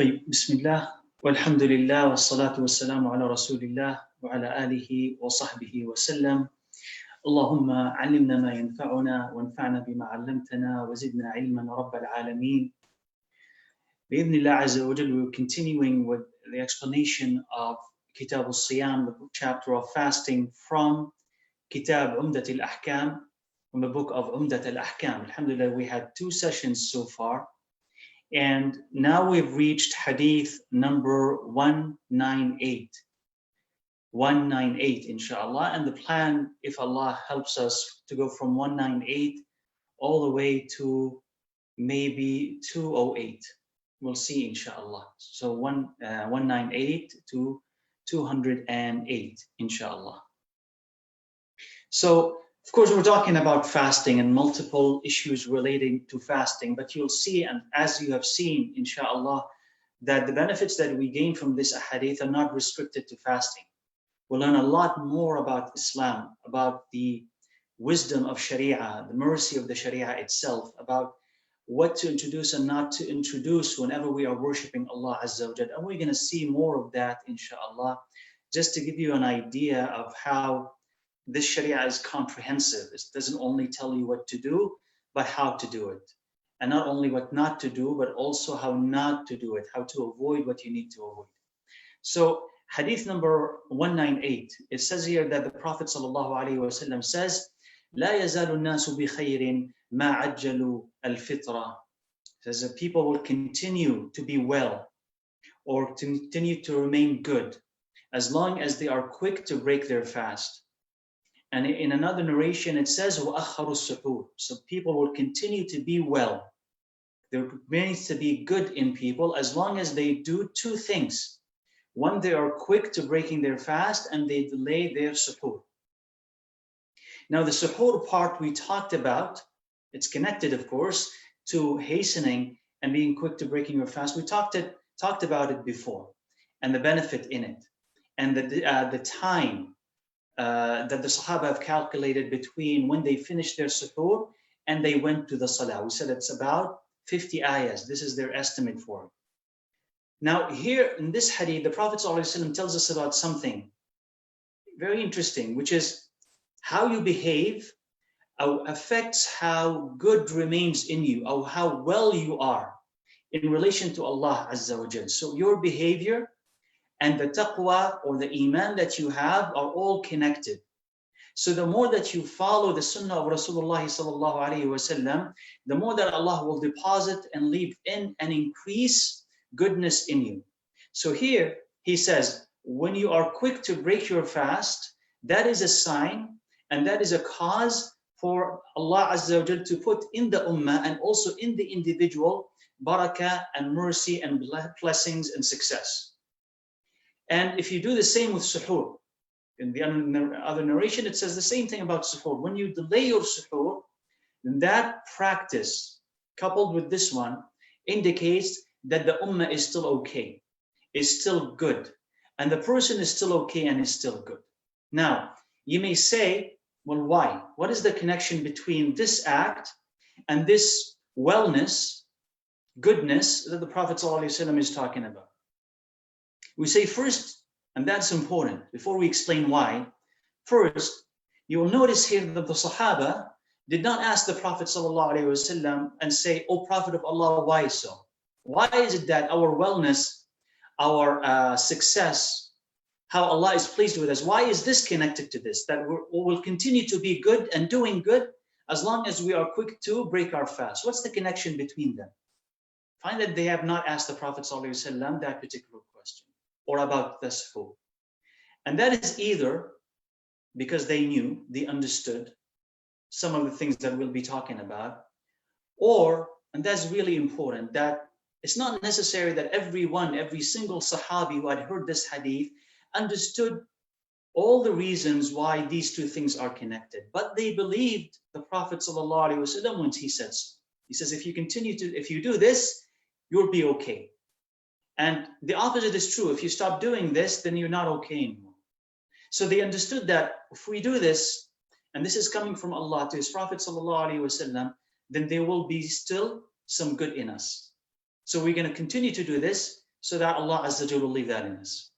طيب بسم الله والحمد لله والصلاة والسلام على رسول الله وعلى آله وصحبه وسلم. اللهم علمنا ما ينفعنا وانفعنا بما علمتنا وزدنا علما رب العالمين. بإذن الله عز وجل, we're continuing with the explanation of Kitab al-Siyam, the chapter of fasting from Kitab Umdat al-Ahkam, from the book of Umdat al-Ahkam. Alhamdulillah, we had 2 sessions so far. And now we've reached hadith number 198. 198, inshallah. And the plan, if Allah helps us, to go from 198 all the way to maybe 208. We'll see, inshallah. So 198 to 208, inshallah. So, of course, we're talking about fasting and multiple issues relating to fasting, but you'll see, and as you have seen, inshallah, that the benefits that we gain from this hadith are not restricted to fasting. We'll learn a lot more about Islam, about the wisdom of Sharia, the mercy of the Sharia itself, about what to introduce and not to introduce whenever we are worshipping Allah Azza wa Jal. And we're going to see more of that, inshallah, just to give you an idea of how this Sharia is comprehensive. It doesn't only tell you what to do, but how to do it. And not only what not to do, but also how not to do it, how to avoid what you need to avoid. So hadith number 198, it says here that the Prophet ﷺ says, لا يزال الناس بخير ما عجلوا الفطرة. It says that people will continue to be well or continue to remain good as long as they are quick to break their fast. And in another narration, it says, وَأَخَّرُوا السُّحُورِ. So people will continue to be well. There remains to be good in people as long as they do 2 things. One, they are quick to breaking their fast, and they delay their suhoor. Now, the suhoor part we talked about, it's connected, of course, to hastening and being quick to breaking your fast. We talked about it before, and the benefit in it, and the time that the Sahaba have calculated between when they finished their suhoor and they went to the salah. We said it's about 50 ayahs. This is their estimate for it. Now here in this hadith, the Prophet ﷺ tells us about something very interesting, which is how you behave affects how good remains in you, or how well you are in relation to Allah Azza wa Jal. So your behavior and the taqwa or the iman that you have are all connected. So the more that you follow the sunnah of Rasulullah sallallahu alaihi wasallam, the more that Allah will deposit and leave in and increase goodness in you. So here he says, when you are quick to break your fast, that is a sign and that is a cause for Allah Azza wa Jal to put in the ummah and also in the individual barakah and mercy and blessings and success. And if you do the same with suhoor, in the other narration, it says the same thing about suhoor. When you delay your suhoor, then that practice, coupled with this one, indicates that the ummah is still okay, is still good, and the person is still okay and is still good. Now, you may say, well, why? What is the connection between this act and this wellness, goodness that the Prophet ﷺ is talking about? We say first, and that's important, before we explain why, first, you will notice here that the Sahaba did not ask the Prophet ﷺ and say, "O Prophet of Allah, why so? Why is it that our wellness, our success, how Allah is pleased with us, why is this connected to this? That we will continue to be good and doing good as long as we are quick to break our fast." What's the connection between them? Find that they have not asked the Prophet ﷺ that particular question, or about the suhoor. And that is either because they knew, they understood some of the things that we'll be talking about, or, and that's really important, that it's not necessary that every single Sahabi who had heard this hadith understood all the reasons why these 2 things are connected. But they believed the Prophet ﷺ when he said so. He says, if you do this, you'll be okay. And the opposite is true. If you stop doing this, then you're not okay anymore. So they understood that if we do this, and this is coming from Allah to His Prophet ﷺ, then there will be still some good in us. So we're going to continue to do this so that Allah Azza wa Jalla will leave that in us.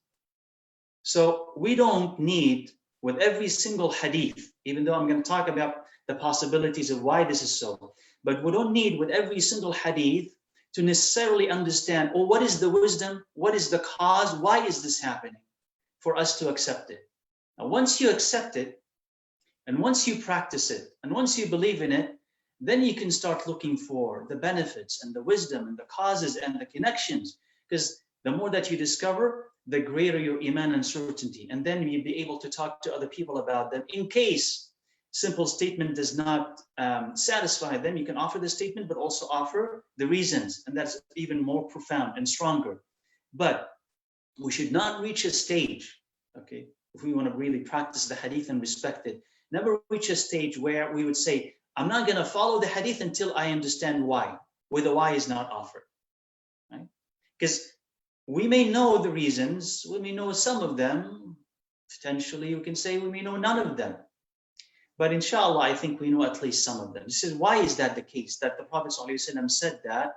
So we don't need, with every single hadith, even though I'm going to talk about the possibilities of why this is so, but we don't need with every single hadith to necessarily understand, oh, what is the wisdom? What is the cause? Why is this happening? For us to accept it. Now, once you accept it, and once you practice it, and once you believe in it, then you can start looking for the benefits and the wisdom and the causes and the connections. Because the more that you discover, the greater your iman and certainty. And then you'll be able to talk to other people about them. In case simple statement does not satisfy them, you can offer the statement, but also offer the reasons. And that's even more profound and stronger. But we should not reach a stage, okay, if we want to really practice the hadith and respect it, never reach a stage where we would say, I'm not going to follow the hadith until I understand why, where the why is not offered, right? Because we may know the reasons, we may know some of them, potentially we can say we may know none of them. But inshallah, I think we know at least some of them. This is why is that the case? That the Prophet ﷺ said that,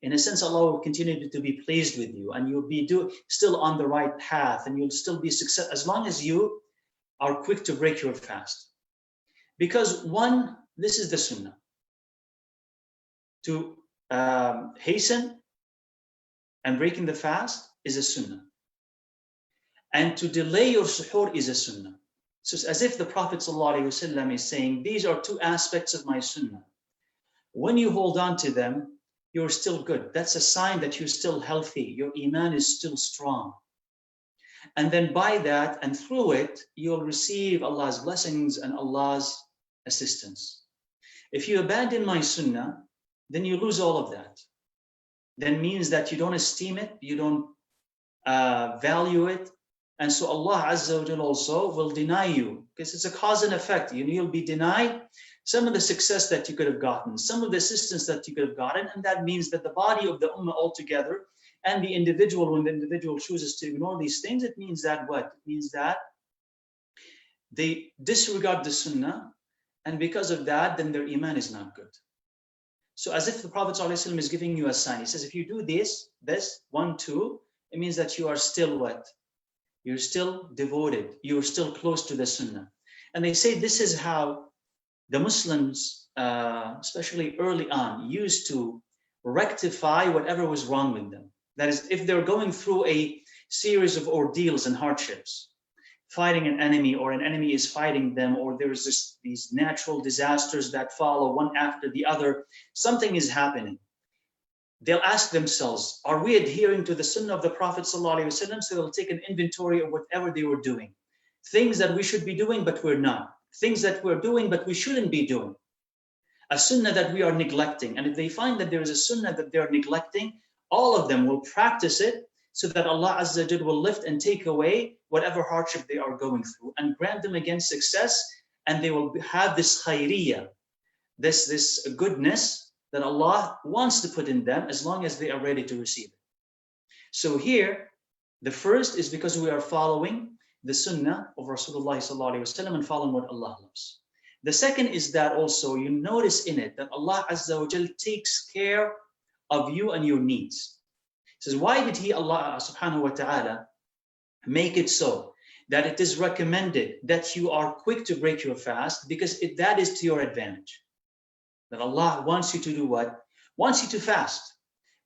in a sense, Allah will continue to be pleased with you, and you'll be still on the right path, and you'll still be successful as long as you are quick to break your fast. Because one, this is the sunnah. To hasten and breaking the fast is a sunnah. And to delay your suhoor is a sunnah. So it's as if the Prophet ﷺ is saying, these are two aspects of my sunnah. When you hold on to them, you're still good. That's a sign that you're still healthy. Your iman is still strong. And then by that and through it, you'll receive Allah's blessings and Allah's assistance. If you abandon my sunnah, then you lose all of that. That means that you don't esteem it, you don't value it. And so Allah Azza wa Jalla also will deny you, because it's a cause and effect. You'll be denied some of the success that you could have gotten, some of the assistance that you could have gotten, and that means that the body of the ummah altogether and the individual, when the individual chooses to ignore these things, it means that what? It means that they disregard the sunnah, and because of that, then their iman is not good. So as if the Prophet ﷺ is giving you a sign. He says, if you do this, 1, 2, it means that you are still what? You're still devoted. You're still close to the sunnah. And they say this is how the Muslims, especially early on, used to rectify whatever was wrong with them. That is, if they're going through a series of ordeals and hardships, fighting an enemy, or an enemy is fighting them, or there's these natural disasters that follow one after the other, something is happening. They'll ask themselves, are we adhering to the sunnah of the Prophet ﷺ? So they'll take an inventory of whatever they were doing. Things that we should be doing, but we're not. Things that we're doing, but we shouldn't be doing. A sunnah that we are neglecting. And if they find that there is a sunnah that they're neglecting, all of them will practice it so that Allah Azza wa Jalla will lift and take away whatever hardship they are going through and grant them again success, and they will have this khayriyah, this goodness that Allah wants to put in them as long as they are ready to receive it. So here, the first is because we are following the sunnah of Rasulullah ﷺ and following what Allah loves. The second is that also you notice in it that Allah Azza wa Jal takes care of you and your needs. He says, why did Allah subhanahu wa ta'ala make it so that it is recommended that you are quick to break your fast? Because that is to your advantage. That Allah wants you to do what? Wants you to fast.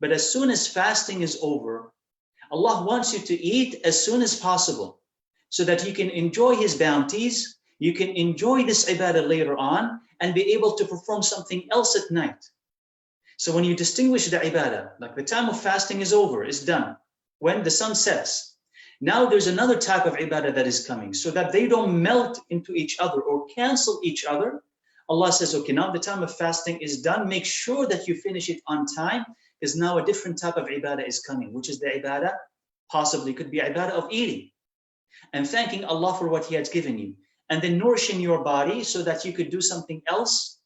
But as soon as fasting is over, Allah wants you to eat as soon as possible so that you can enjoy His bounties, you can enjoy this ibadah later on, and be able to perform something else at night. So when you distinguish the ibadah, like the time of fasting is over, is done, when the sun sets, now there's another type of ibadah that is coming, so that they don't melt into each other or cancel each other. Allah says, okay, now the time of fasting is done. Make sure that you finish it on time, because now a different type of ibadah is coming, which is the ibadah, possibly could be ibadah of eating and thanking Allah for what He has given you, and then nourishing your body so that you could do something else,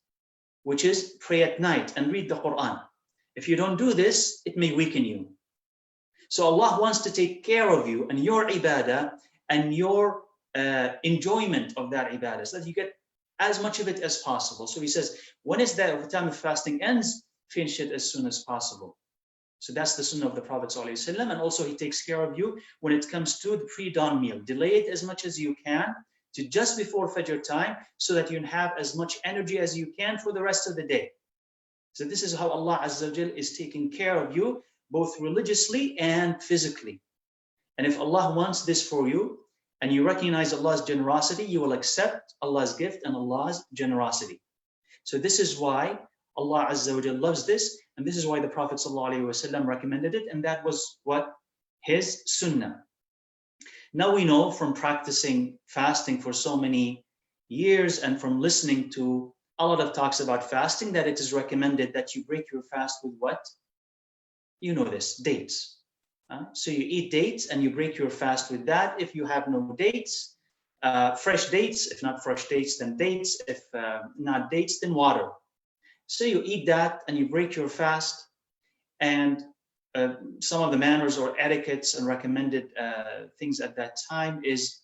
which is pray at night and read the Quran. If you don't do this, it may weaken you. So Allah wants to take care of you and your ibadah and your enjoyment of that ibadah, so that you get as much of it as possible. So He says, when is the time of fasting ends, finish it as soon as possible. So that's the sunnah of the Prophet ﷺ. And also he takes care of you when it comes to the pre-dawn meal. Delay it as much as you can to just before Fajr time so that you have as much energy as you can for the rest of the day. So this is how Allah Azza wa Jal is taking care of you, both religiously and physically. And if Allah wants this for you, and you recognize Allah's generosity, you will accept Allah's gift and Allah's generosity. So this is why Allah Azza wa Jal loves this, and this is why the Prophet ﷺ recommended it, and that was what his sunnah. Now we know from practicing fasting for so many years and from listening to a lot of talks about fasting that it is recommended that you break your fast with what? You know this, dates. So you eat dates and you break your fast with that. If you have no dates, fresh dates, if not fresh dates, then dates. If not dates, then water. So you eat that and you break your fast. And some of the manners or etiquettes and recommended things at that time is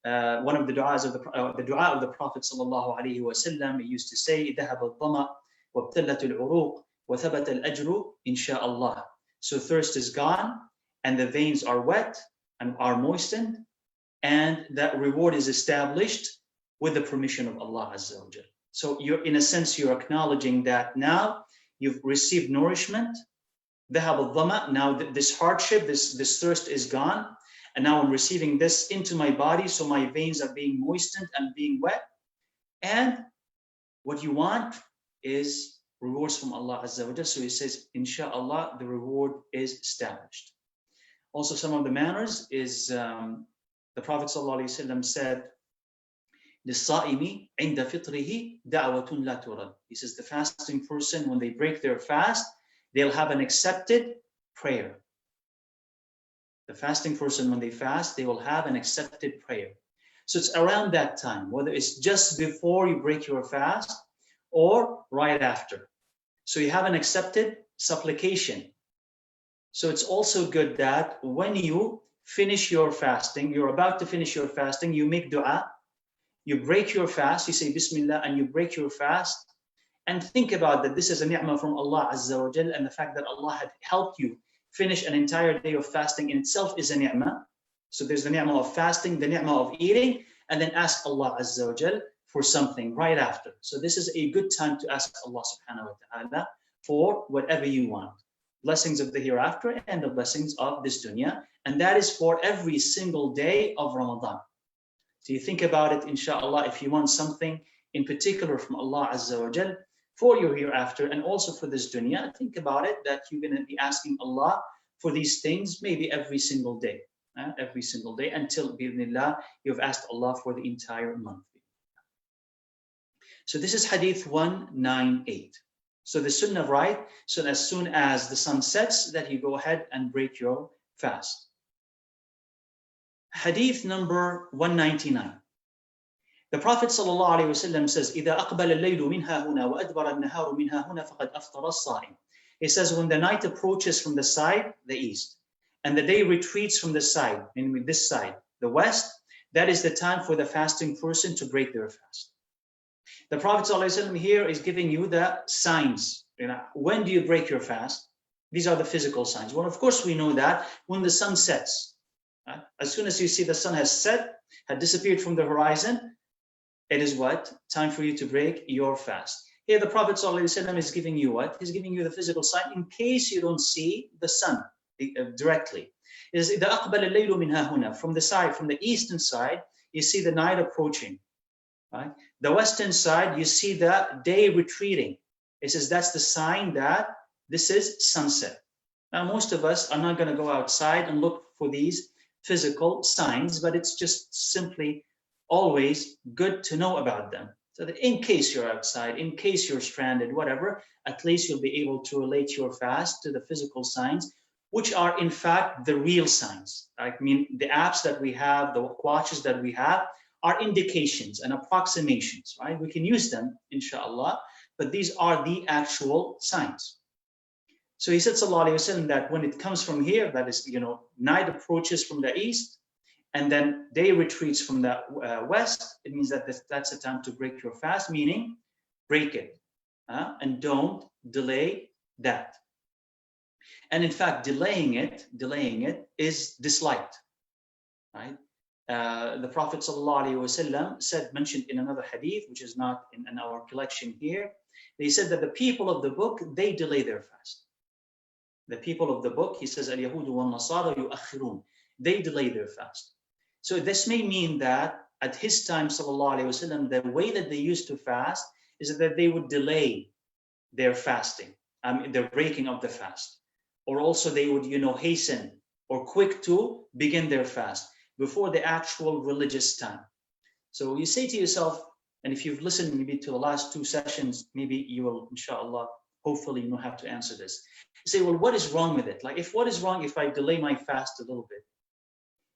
one of the du'as of the dua of the Prophet sallallahu alaihi wasallam. He used to say, "Dhahab al-dhama wa btallat al-uruq wa thabat al-ajru insha'Allah." So thirst is gone, and the veins are wet and are moistened, and that reward is established with the permission of Allah Azza wa Jal. So you're, in a sense, you're acknowledging that now you've received nourishment. Dhahab al-dhama, now this hardship, this thirst is gone, and now I'm receiving this into my body, so my veins are being moistened and being wet. And what you want is rewards from Allah Azza wa Jal. So he says, Insha'Allah, the reward is established. Also, some of the manners is the Prophet ﷺ said, لِلصَّائِمِ عِنْدَ فِطْرِهِ دَعْوَةٌ لَا تُرَدْ. He says the fasting person, when they break their fast, they'll have an accepted prayer. The fasting person, when they fast, they will have an accepted prayer. So it's around that time, whether it's just before you break your fast or right after. So you have an accepted supplication. So it's also good that when you finish your fasting, you're about to finish your fasting, you make dua, you break your fast, you say Bismillah, and you break your fast, and think about that this is a ni'mah from Allah Azza wa Jal, and the fact that Allah had helped you finish an entire day of fasting in itself is a ni'mah. So there's the ni'mah of fasting, the ni'mah of eating, and then ask Allah Azza wa Jal for something right after. So this is a good time to ask Allah subhanahu wa ta'ala for whatever you want. Blessings of the hereafter and the blessings of this dunya. And that is for every single day of Ramadan. So you think about it, inshallah, if you want something in particular from Allah Azza wa Jal for your hereafter and also for this dunya, think about it that you're going to be asking Allah for these things maybe every single day until, bi'idhnillah, you've asked Allah for the entire month. So this is Hadith 198. So the sunnah, right? So as soon as the sun sets, that you go ahead and break your fast. Hadith number 199. The Prophet ﷺ says, إِذَا أَقْبَلَ اللَّيْلُ مِنْهَا هُنَا وَأَدْبَرَ النَّهَارُ مِنْهَا هُنَا فَقَدْ أَفْطَرَ الصَّائِمُ. He says, when the night approaches from the side, the east, and the day retreats from the side, meaning this side, the west, that is the time for the fasting person to break their fast. The Prophet ﷺ here is giving you the signs. When do you break your fast? These are the physical signs. Well, of course, we know that when the sun sets. As soon as you see the sun has set, had disappeared from the horizon, it is what? Time for you to break your fast. Here the Prophet ﷺ is giving you what? He's giving you the physical sign in case you don't see the sun directly. It is إِذَا أَقْبَلَ اللَّيْلُ مِنْهَا هُنَا. From the side, from the eastern side, you see the night approaching. Right? The western side, you see the day retreating. It says that's the sign that this is sunset. Now, most of us are not going to go outside and look for these physical signs, but it's just simply always good to know about them. So that in case you're outside, in case you're stranded, whatever, at least you'll be able to relate your fast to the physical signs, which are in fact the real signs. I mean, the apps that we have, the watches that we have, are indications and approximations, right? We can use them, inshallah, but these are the actual signs. So he said, sallallahu alaihi wasallam, that when it comes from here, that is, night approaches from the east, and then day retreats from the west, it means that that's a time to break your fast, meaning break it, and don't delay that. And in fact, delaying it is disliked, right? The Prophet ﷺ said, mentioned in another hadith, which is not in our collection here, they said that the people of the book, they delay their fast. The people of the book, he says, al-Yahudu wal-Nasara yu'akhirun, they delay their fast. So this may mean that at his time, ﷺ, the way that they used to fast is that they would delay their fasting, the breaking of the fast. Or also they would, hasten or quick to begin their fast before the actual religious time. So you say to yourself, and if you've listened maybe to the last 2 sessions, maybe you will, inshallah, hopefully you know how to answer this. You say, well, what is wrong with it? Like, what is wrong if I delay my fast a little bit?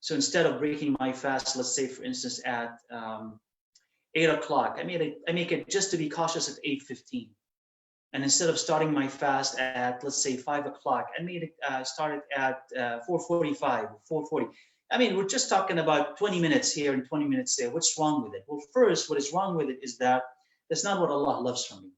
So instead of breaking my fast, let's say, for instance, at 8 o'clock, I make it just to be cautious at 8:15. And instead of starting my fast at, let's say, 5 o'clock, I made it started at 4:45 or 4:40. I mean, we're just talking about 20 minutes here and 20 minutes there. What's wrong with it? Well, first, what is wrong with it is that that's not what Allah loves from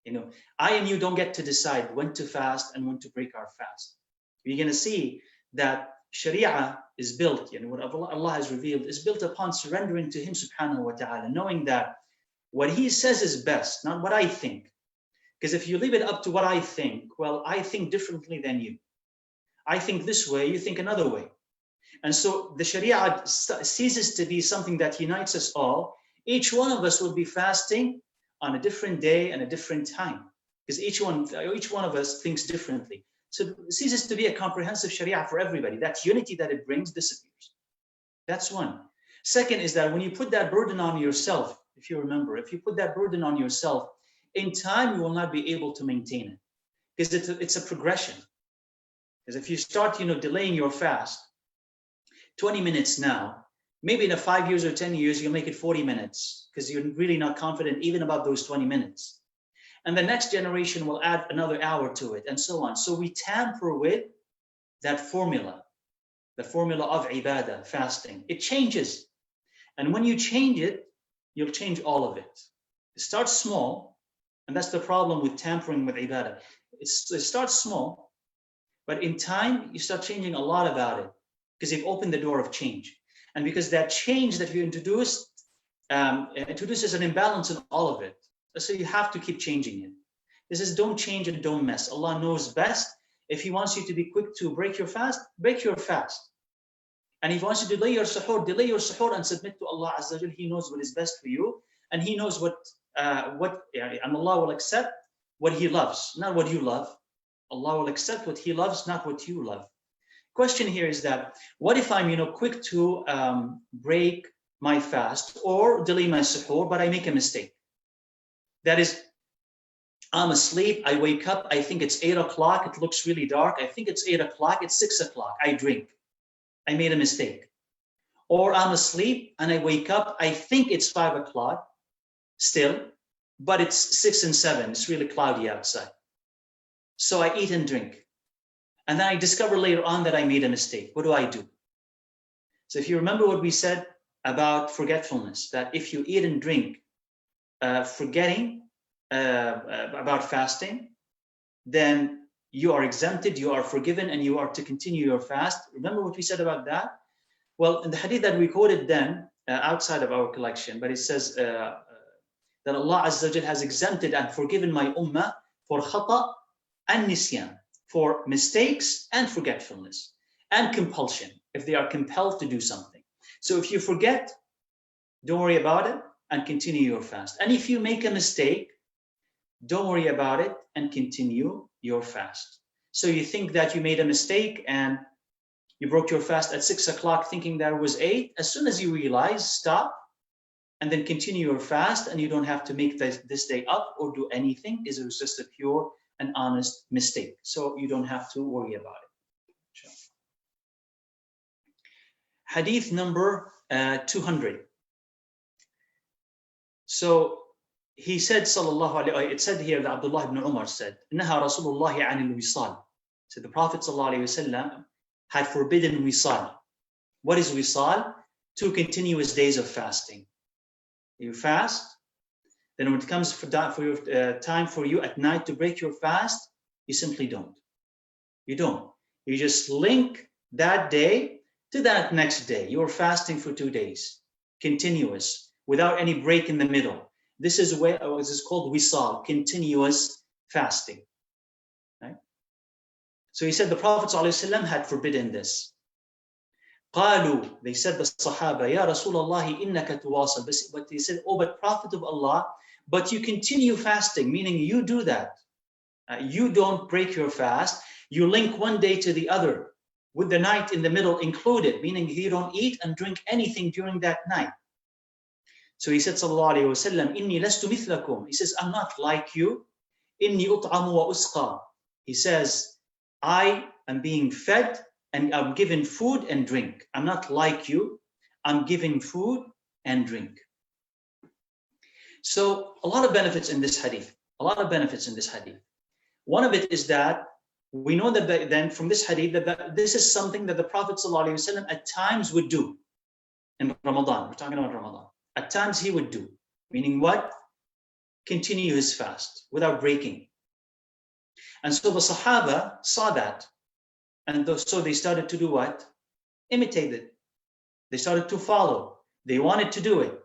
you. I and you don't get to decide when to fast and when to break our fast. You're going to see that Sharia is built, what Allah has revealed is built upon surrendering to Him subhanahu wa ta'ala, knowing that what He says is best, not what I think. Because if you leave it up to what I think, well, I think differently than you. I think this way, you think another way. And so the Sharia ceases to be something that unites us all. Each one of us will be fasting on a different day and a different time, because each one of us thinks differently. So it ceases to be a comprehensive Sharia for everybody. That unity that it brings disappears. That's one. Second is that when you put that burden on yourself, if you remember, if you put that burden on yourself, in time you will not be able to maintain it, because it's a progression. Because if you start, delaying your fast 20 minutes now, maybe in 5 years or 10 years, you'll make it 40 minutes because you're really not confident even about those 20 minutes. And the next generation will add another hour to it and so on. So we tamper with that formula, the formula of ibadah, fasting. It changes. And when you change it, you'll change all of it. It starts small, and that's the problem with tampering with ibadah. It starts small, but in time, you start changing a lot about it, because you've opened the door of change. And because that change that you introduced introduces an imbalance in all of it. So you have to keep changing it. This is don't change and don't mess. Allah knows best. If He wants you to be quick to break your fast, break your fast. And if He wants you to delay your suhoor and submit to Allah Azza wa Jal. He knows what is best for you. And He knows and Allah will accept what He loves, not what you love. Allah will accept what He loves, not what you love. Question here is that, what if I'm quick to break my fast or delay my suhoor, but I make a mistake? That is, I'm asleep, I wake up, I think it's 8 o'clock, it looks really dark, I think it's 8 o'clock, it's 6 o'clock, I drink. I made a mistake. Or I'm asleep and I wake up, I think it's 5 o'clock still, but it's 6 and 7, it's really cloudy outside. So I eat and drink. And then I discover later on that I made a mistake. What do? So if you remember what we said about forgetfulness, that if you eat and drink forgetting about fasting, then you are exempted, you are forgiven, and you are to continue your fast. Remember what we said about that? Well, in the hadith that we quoted then, outside of our collection, but it says that Allah Azza wa Jal has exempted and forgiven my ummah for khata and nisyan, for mistakes and forgetfulness and compulsion, if they are compelled to do something. So if you forget, don't worry about it and continue your fast. And if you make a mistake, don't worry about it and continue your fast. So you think that you made a mistake and you broke your fast at 6 o'clock thinking that it was 8. As soon as you realize, stop and then continue your fast, and you don't have to make this day up or do anything. It was just a pure and honest mistake. So you don't have to worry about it. Hadith number 200. So he said, sallallahu alayhi, it said here that Abdullah ibn Umar said, Naha Rasulullah anil wisal. So the Prophet sallallahu alayhi wasallam had forbidden wisal. What is wisal? 2 continuous days of fasting. You fast, then when it comes for your time for you at night to break your fast, you simply don't. You don't. You just link that day to that next day. You're fasting for 2 days, continuous, without any break in the middle. This is called wisal, continuous fasting. Right? So he said the Prophet ﷺ had forbidden this. قالوا, they said the Sahaba, Ya Rasulullah, innaka tuwasal. But they said, oh, but Prophet of Allah, but you continue fasting, meaning you do that. You don't break your fast. You link one day to the other, with the night in the middle included, meaning you don't eat and drink anything during that night. So he said, sallallahu alayhi wa sallam, inni lastu mithlakum. He says, I'm not like you. Inni ut'amu wa usqa. He says, I am being fed and I'm given food and drink. I'm not like you. I'm giving food and drink. So a lot of benefits in this hadith. A lot of benefits in this hadith. One of it is that we know that then from this hadith that this is something that the Prophet ﷺ at times would do in Ramadan. We're talking about Ramadan. At times he would do. Meaning what? Continue his fast without breaking. And so the Sahaba saw that. And so they started to do what? Imitate it. They started to follow. They wanted to do it.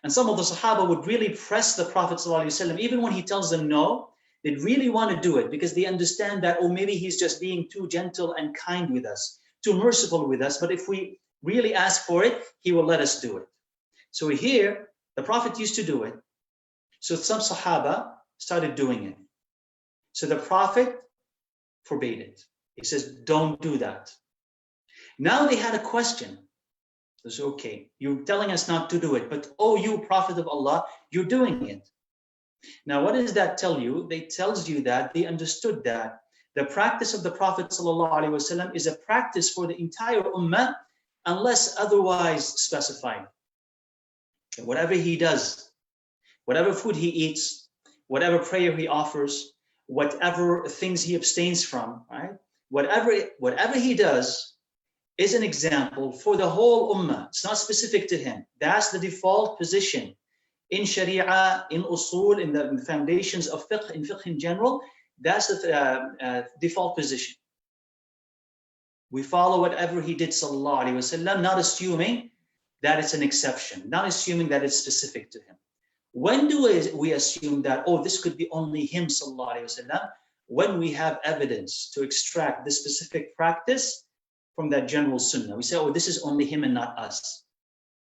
And some of the Sahaba would really press the Prophet ﷺ, even when he tells them no, they really want to do it because they understand that, oh, maybe he's just being too gentle and kind with us, too merciful with us. But if we really ask for it, he will let us do it. So here, the Prophet used to do it. So some Sahaba started doing it. So the Prophet forbade it. He says, don't do that. Now they had a question. They said, okay, you're telling us not to do it, but oh, you Prophet of Allah, you're doing it. Now, what does that tell you? It tells you that they understood that the practice of the Prophet ﷺ is a practice for the entire ummah unless otherwise specified. Whatever he does, whatever food he eats, whatever prayer he offers, whatever things he abstains from, right? Whatever he does is an example for the whole ummah. It's not specific to him. That's the default position. In Sharia, in usul, in the foundations of fiqh, in fiqh in general, that's the default position. We follow whatever he did, sallallahu alaihi wasallam, not assuming that it's an exception, not assuming that it's specific to him. When do we assume that, oh, this could be only him, sallallahu alaihi wasallam? When we have evidence to extract this specific practice from that general sunnah. We say, oh, this is only him and not us.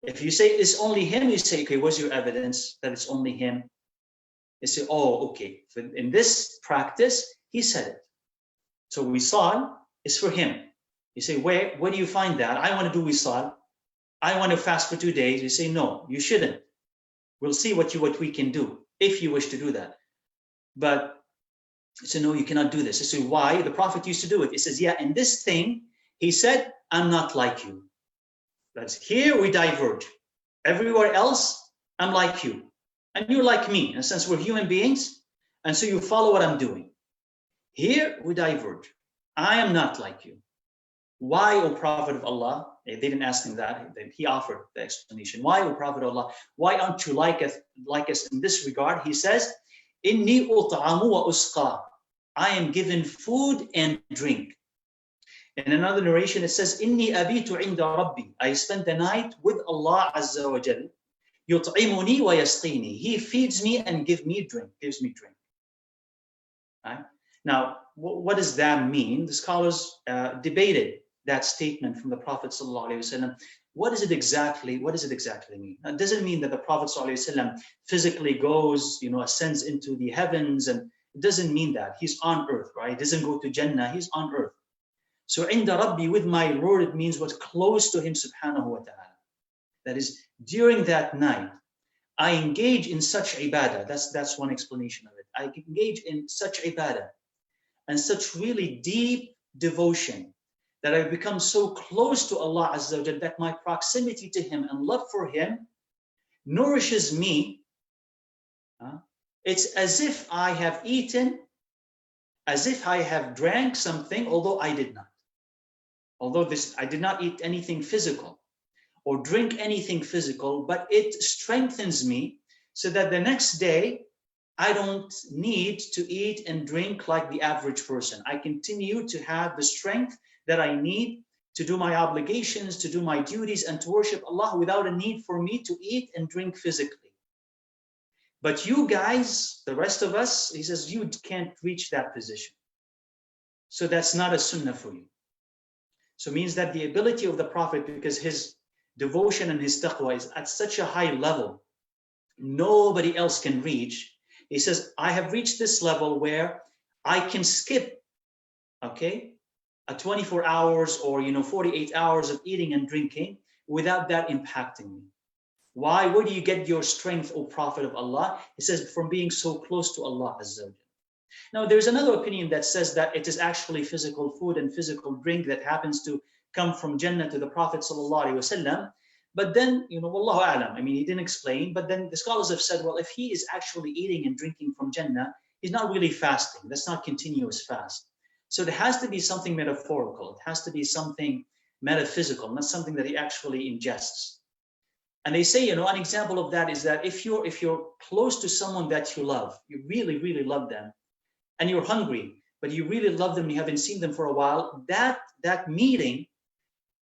If you say it's only him, you say, okay, where's your evidence that it's only him? You say, oh, okay, in this practice, he said it. So wisal is for him. You say, where do you find that? I want to do wisal. I want to fast for 2 days. You say, no, you shouldn't. We'll see what we can do if you wish to do that. But you say, no, you cannot do this. You say, why? The Prophet used to do it. He says, yeah, in this thing, he said, I'm not like you. That's here we diverge. Everywhere else, I'm like you. And you're like me. In a sense, we're human beings. And so you follow what I'm doing. Here we diverge. I am not like you. Why, O Prophet of Allah? They didn't ask him that. He offered the explanation. Why, O Prophet of Allah? Why aren't you like us in this regard? He says, Inni ut'amu wa usqa. I am given food and drink. In another narration, it says, Inni abitu inda Rabbi. I spend the night with Allah Azza wa Jal. Yut'imuni wa yasqini. He feeds me and gives me drink. Right? Now, what does that mean? The scholars debated that statement from the Prophet ﷺ. What does it exactly mean? Now, does it mean that the Prophet ﷺ physically goes, ascends into the heavens? And it doesn't mean that. He's on earth, right? He doesn't go to Jannah. He's on earth. So, inda Rabbi, with my Lord, it means what's close to him, subhanahu wa ta'ala. That is, during that night, I engage in such ibadah. That's one explanation of it. I engage in such ibadah and such really deep devotion that I become so close to Allah Azza wa Jal that my proximity to him and love for him nourishes me. It's as if I have eaten, as if I have drank something, although I did not. I did not eat anything physical or drink anything physical, but it strengthens me so that the next day I don't need to eat and drink like the average person. I continue to have the strength that I need to do my obligations, to do my duties, and to worship Allah without a need for me to eat and drink physically. But you guys, the rest of us, he says, you can't reach that position. So that's not a sunnah for you. So it means that the ability of the Prophet, because his devotion and his taqwa is at such a high level, nobody else can reach. He says, I have reached this level where I can skip, okay, a 24 hours or 48 hours of eating and drinking without that impacting me. Why? Where do you get your strength, O Prophet of Allah? He says, from being so close to Allah Azza wa Jalla. Now, there's another opinion that says that it is actually physical food and physical drink that happens to come from Jannah to the Prophet sallallahu alaihi wasallam. But then, Wallahu a'lam, I mean, he didn't explain, but then the scholars have said, well, if he is actually eating and drinking from Jannah, he's not really fasting. That's not continuous fast. So there has to be something metaphorical. It has to be something metaphysical, not something that he actually ingests. And they say, an example of that is that if you're close to someone that you love, you really, really love them, and you're hungry, but you really love them, you haven't seen them for a while, that meeting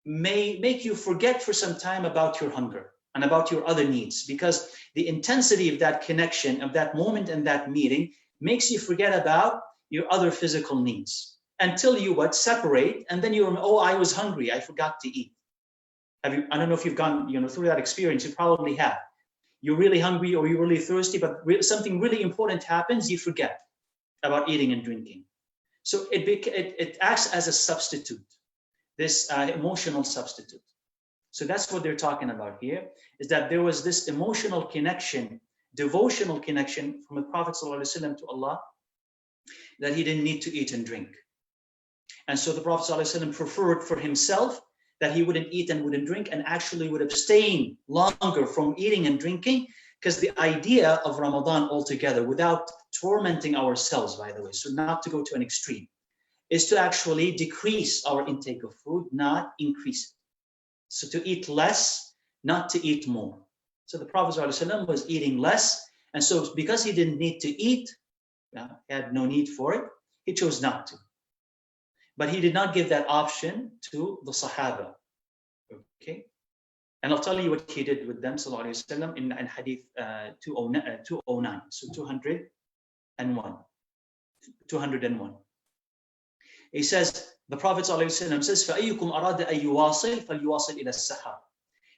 may make you forget for some time about your hunger and about your other needs, because the intensity of that connection, of that moment and that meeting, makes you forget about your other physical needs until you separate, and then you're, oh, I was hungry, I forgot to eat. I don't know if you've gone through that experience. You probably have. You're really hungry or you're really thirsty, but something really important happens, you forget about eating and drinking. So it acts as a substitute, this emotional substitute. So that's what they're talking about here, is that there was this emotional connection, devotional connection from the Prophet ﷺ to Allah, that he didn't need to eat and drink. And so the Prophet ﷺ preferred for himself that he wouldn't eat and wouldn't drink, and actually would abstain longer from eating and drinking, because the idea of Ramadan altogether, without tormenting ourselves, by the way, so not to go to an extreme, is to actually decrease our intake of food, not increase it. So to eat less, not to eat more. So the Prophet ﷺ was eating less, and so because he didn't need to eat, he had no need for it, he chose not to. But he did not give that option to the Sahaba. Okay? And I'll tell you what he did with them, sallallahu alayhi wa sallam, in Hadith 209, so 201. He says, the Prophet sallallahu alayhi wa sallam says, فَأَيُّكُمْ أَرَادَ أَن يُوَاصِلْ فَلْيُوَاصِلْ إِلَى السَّحَرِ.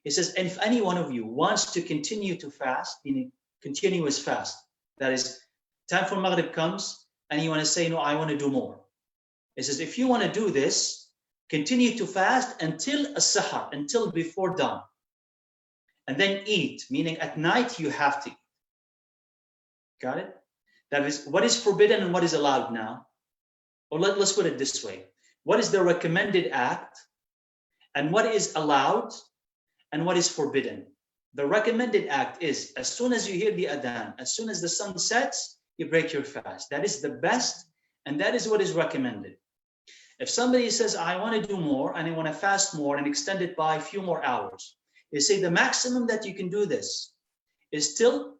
He says, and if any one of you wants to continue to fast, meaning continuous fast, that is, time for Maghrib comes, and you want to say, no, I want to do more. He says, if you want to do this, continue to fast until as-sahar, until before dawn. And then eat, meaning at night you have to eat. Got it? That is, what is forbidden and what is allowed now? Or let's put it this way. What is the recommended act? And what is allowed? And what is forbidden? The recommended act is, as soon as you hear the adhan, as soon as the sun sets, you break your fast. That is the best, and that is what is recommended. If somebody says, I want to do more, and I want to fast more and extend it by a few more hours, they say the maximum that you can do this is till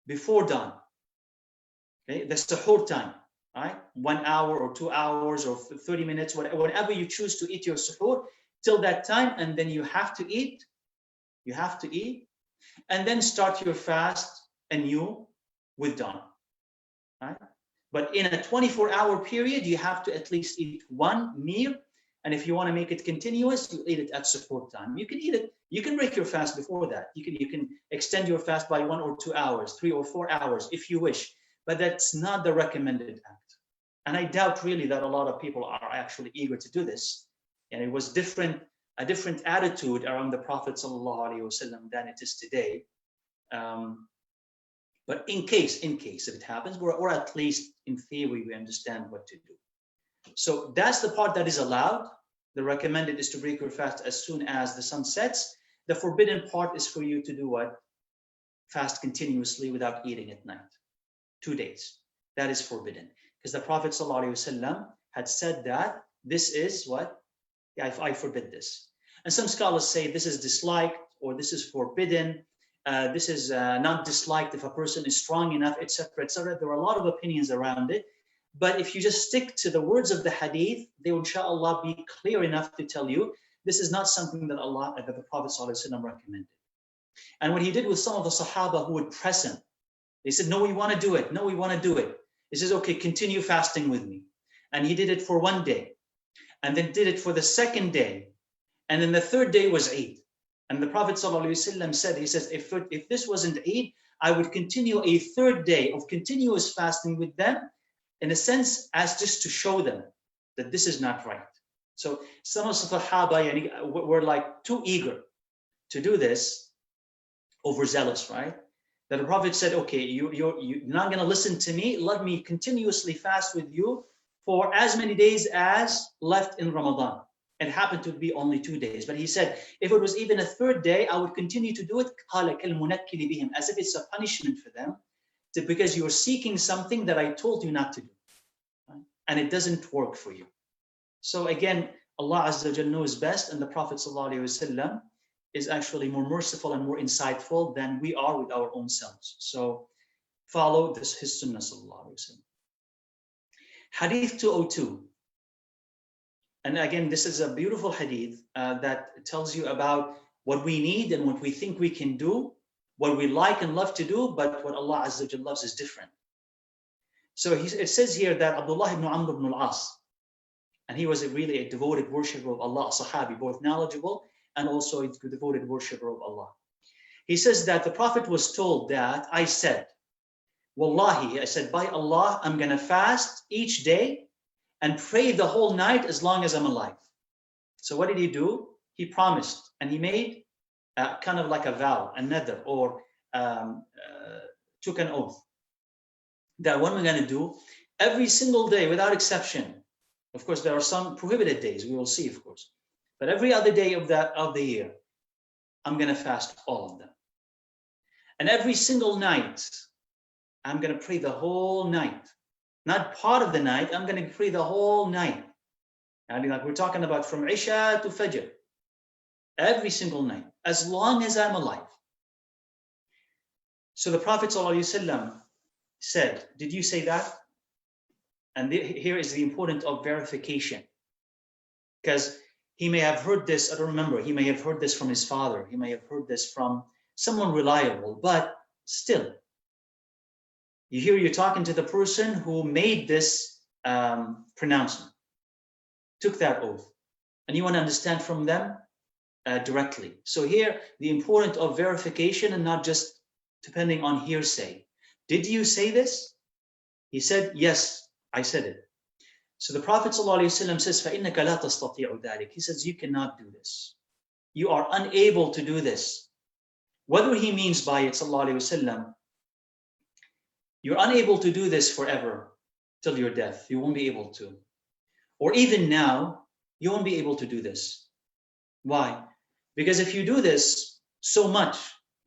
before dawn. Okay, the suhoor time, right? 1 hour or 2 hours or 30 minutes, whatever you choose to eat your suhoor, till that time, and then you have to eat. You have to eat, and then start your fast anew with dawn. Right? But in a 24-hour period, you have to at least eat one meal. And if you want to make it continuous, you eat it at suhoor time. You can eat it. You can break your fast before that. You can extend your fast by 1 or 2 hours, 3 or 4 hours, if you wish. But that's not the recommended act. And I doubt really that a lot of people are actually eager to do this. And it was a different attitude around the Prophet ﷺ than it is today. But in case if it happens, or at least in theory, we understand what to do. So that's the part that is allowed. The recommended is to break your fast as soon as the sun sets. The forbidden part is for you to do what? Fast continuously without eating at night. 2 days. That is forbidden. Because the Prophet ﷺ had said that this is what? I forbid this. And some scholars say this is disliked or this is forbidden this is not disliked if a person is strong enough, etc., etc. There are a lot of opinions around it. But if you just stick to the words of the hadith, they will, inshallah, be clear enough to tell you this is not something that that the Prophet ﷺ recommended. And what he did with some of the Sahaba who would press him, they said, no, we want to do it. No, we want to do it. He says, okay, continue fasting with me. And he did it for one day, and then did it for the second day. And then the third day was Eid. And the Prophet ﷺ said, he says, if this wasn't Eid, I would continue a third day of continuous fasting with them, in a sense, as just to show them that this is not right. So some of the Sahaba were like too eager to do this, overzealous, right? That the Prophet said, okay, you're not going to listen to me. Let me continuously fast with you for as many days as left in Ramadan. It happened to be only 2 days. But he said, if it was even a third day, I would continue to do it, as if it's a punishment for them, because you're seeking something that I told you not to do. Right? And it doesn't work for you. So again, Allah Azza wa Jalla knows best, and the Prophet ﷺ is actually more merciful and more insightful than we are with our own selves. So follow his sunnah sallallahu alayhi wa sallam. Hadith 202. And again, this is a beautiful hadith that tells you about what we need and what we think we can do, what we like and love to do, but what Allah Azza wa Jalla loves is different. So it says here that Abdullah ibn Amr ibn al-As, and he was really a devoted worshipper of Allah, a Sahabi, both knowledgeable and also a devoted worshipper of Allah. He says that the Prophet was told that I said, Wallahi, I said, by Allah, I'm going to fast each day and pray the whole night as long as I'm alive. So what did he do? He promised, and he made kind of like a vow, a nadr, or took an oath that what we're going to do every single day without exception. Of course, there are some prohibited days, we will see, of course. But every other day of the year, I'm going to fast all of them. And every single night, I'm going to pray the whole night. Not part of the night, I'm going to pray the whole night. I mean, like we're talking about from Isha to Fajr. Every single night, as long as I'm alive. So the Prophet ﷺ said, did you say that? And here is the importance of verification. Because he may have heard this, I don't remember, he may have heard this from his father, he may have heard this from someone reliable, but still, you're talking to the person who made this pronouncement, took that oath, and you want to understand from them directly. So here, the importance of verification and not just depending on hearsay. Did you say this? He said, yes, I said it. So the Prophet ﷺ says, فَإِنَّكَ لَا تَسْتَطِيعُ ذَلِكَ. He says, you cannot do this. You are unable to do this. Whether he means by it, ﷺ, you're unable to do this forever till your death. You won't be able to. Or even now, you won't be able to do this. Why? Because if you do this so much,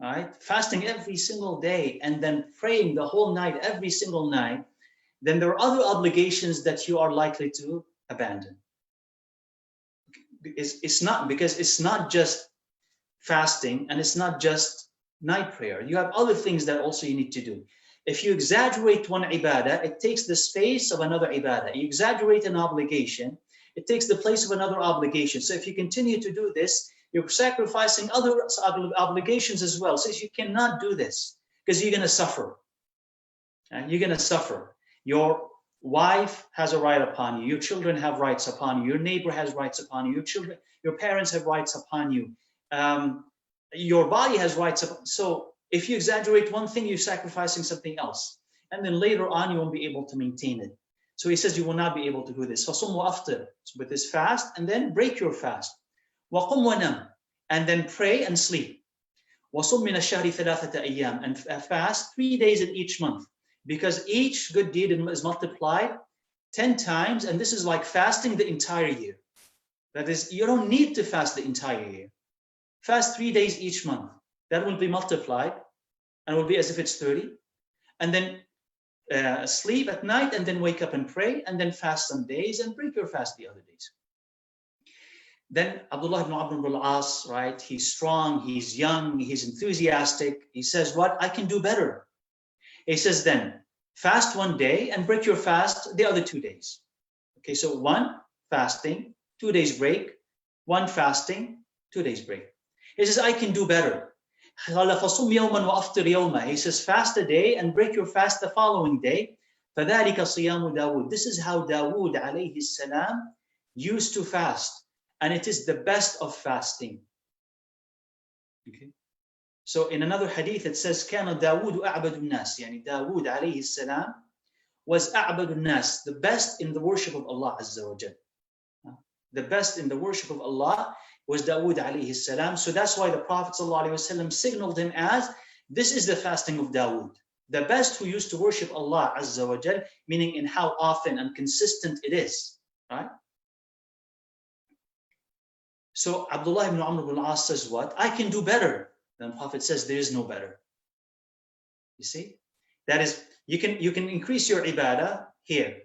right, fasting every single day and then praying the whole night, every single night, then there are other obligations that you are likely to abandon. It's not just fasting and it's not just night prayer. You have other things that also you need to do. If you exaggerate one ibadah, it takes the space of another ibadah. You exaggerate an obligation, it takes the place of another obligation. So if you continue to do this, you're sacrificing other obligations as well. So you cannot do this because you're going to suffer. You're going to suffer. Your wife has a right upon you. Your children have rights upon you. Your neighbor has rights upon you. Your parents have rights upon you. Your body has rights upon you. So if you exaggerate one thing, you're sacrificing something else. And then later on, you won't be able to maintain it. So he says you will not be able to do this. فَصُمْ وَأَفْطِرْ. With this fast, and then break your fast. وَقُمْ وَنَمْ. And then pray and sleep. وَصُمْ مِنَ الشَّهْرِ ثَلَاثَةَ أَيَّامٍ. And fast 3 days in each month. Because each good deed is multiplied 10 times, and this is like fasting the entire year. That is, you don't need to fast the entire year. Fast 3 days each month. That will be multiplied, and will be as if it's 30. And then sleep at night, and then wake up and pray, and then fast some days, and break your fast the other days. Then Abdullah ibn Amr ibn al-As, right? He's strong, he's young, he's enthusiastic. He says, what? I can do better. He says, then fast one day and break your fast the other 2 days. Okay, so 1 fasting, 2 days break, 1 fasting, 2 days break. He says, I can do better. He says, fast a day and break your fast the following day. This is how Dawood alayhi salam used to fast. And it is the best of fasting. Okay. So in another hadith it says, كان داود أعبد الناس. يعني Dawood alayhi salam was أعبد الناس, the best in the worship of Allah Azza wa Jal. The best in the worship of Allah was Dawood alayhi salam. So that's why the Prophet sallallahu alaihi wasallam signaled him as, this is the fasting of Dawood. The best who used to worship Allah Azza wa Jal, meaning in how often and consistent it is. Right? So Abdullah ibn Amr ibn al-As says what? I can do better. Then the Prophet says there is no better. You see? That is, you can increase your ibadah here.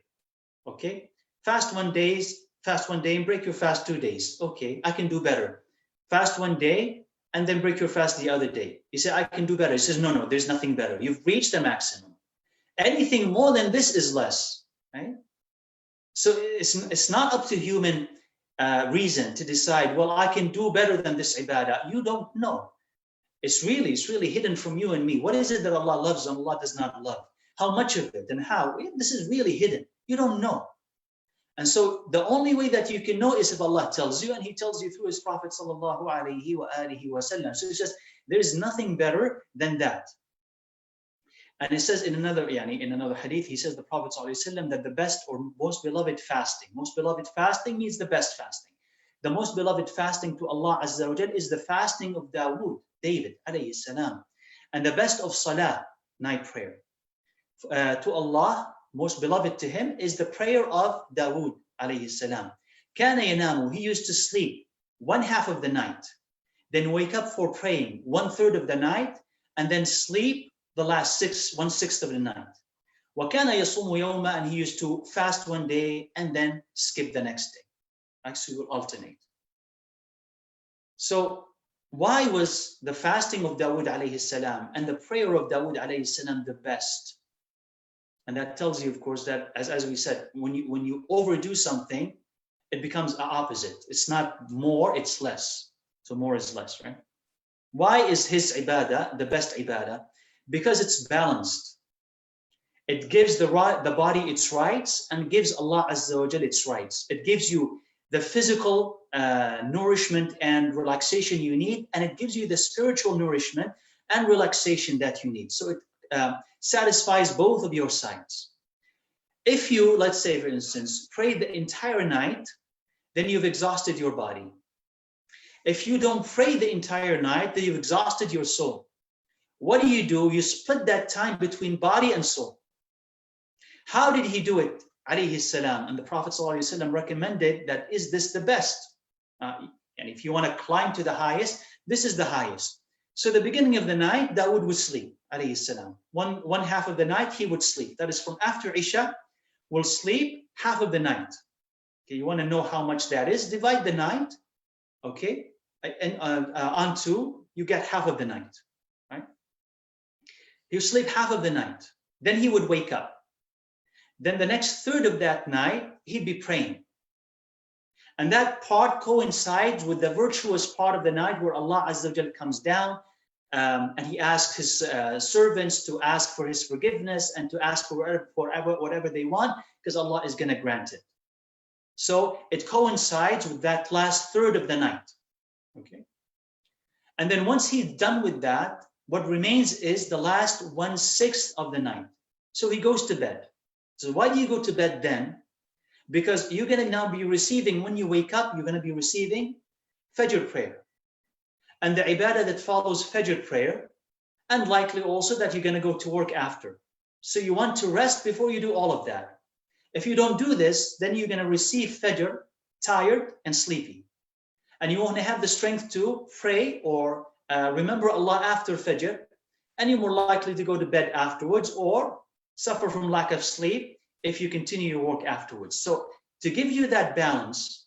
Okay? Fast 1 day and break your fast 2 days. Okay, I can do better. Fast 1 day and then break your fast the other day. You say, I can do better. He says, no, there's nothing better. You've reached the maximum. Anything more than this is less. Right? So it's not up to human reason to decide, well, I can do better than this ibadah. You don't know. It's really hidden from you and me. What is it that Allah loves and Allah does not love? How much of it and how? This is really hidden. You don't know. And so the only way that you can know is if Allah tells you, and He tells you through His Prophet sallallahu alaihi wa alihi wasallam. So it's just, there is nothing better than that. And it says in another hadith, he says, the Prophet ﷺ, that the best or most beloved fasting means the best fasting. The most beloved fasting to Allah Azza wa Jal is the fasting of David alayhi salam. And the best of salah, night prayer. To Allah, most beloved to him is the prayer of Dawood alayhi salam. Kana yanamu, he used to sleep 1/2 of the night, then wake up for praying 1/3 of the night, and then sleep the last 1/6 of the night. وَكَانَ يَصُومُ يَوْمًا, and he used to fast 1 day and then skip the next day. Actually, will alternate. So why was the fasting of Dawood alayhi salam and the prayer of Dawood alayhi salam the best? And that tells you, of course, that as we said, when you overdo something, it becomes the opposite. It's not more, it's less. So more is less, right? Why is his ibadah the best ibadah? Because it's balanced. It gives the body its rights and gives Allah Azza wa Jal its rights. It gives you the physical nourishment and relaxation you need, and it gives you the spiritual nourishment and relaxation that you need. So it satisfies both of your sides. If you, let's say for instance, pray the entire night, then you've exhausted your body. If you don't pray the entire night, then you've exhausted your soul. What do? You split that time between body and soul. How did he do it? Alayhi salam. And the Prophet ﷺ recommended that, is this the best? And if you want to climb to the highest, this is the highest. So the beginning of the night, Dawood would sleep, alayhi salam. 1/2 of the night, he would sleep. That is from after Isha, will sleep 1/2 of the night. Okay, you want to know how much that is? Divide the night, okay, and on 2, you get 1/2 of the night, right? He'll sleep 1/2 of the night. Then he would wake up. Then the next 1/3 of that night, he'd be praying. And that part coincides with the virtuous part of the night where Allah Azza wa Jal comes down and He asks His servants to ask for His forgiveness and to ask for whatever they want, because Allah is going to grant it. So it coincides with that last 1/3 of the night. Okay. And then once he's done with that, what remains is the last 1/6 of the night. So he goes to bed. So why do you go to bed then? Because you're going to now be receiving, when you wake up, you're going to be receiving Fajr prayer. And the ibadah that follows Fajr prayer, and likely also that you're going to go to work after. So you want to rest before you do all of that. If you don't do this, then you're going to receive Fajr tired and sleepy. And you won't have the strength to pray or remember Allah after Fajr, and you're more likely to go to bed afterwards or suffer from lack of sleep if you continue your work afterwards. So to give you that balance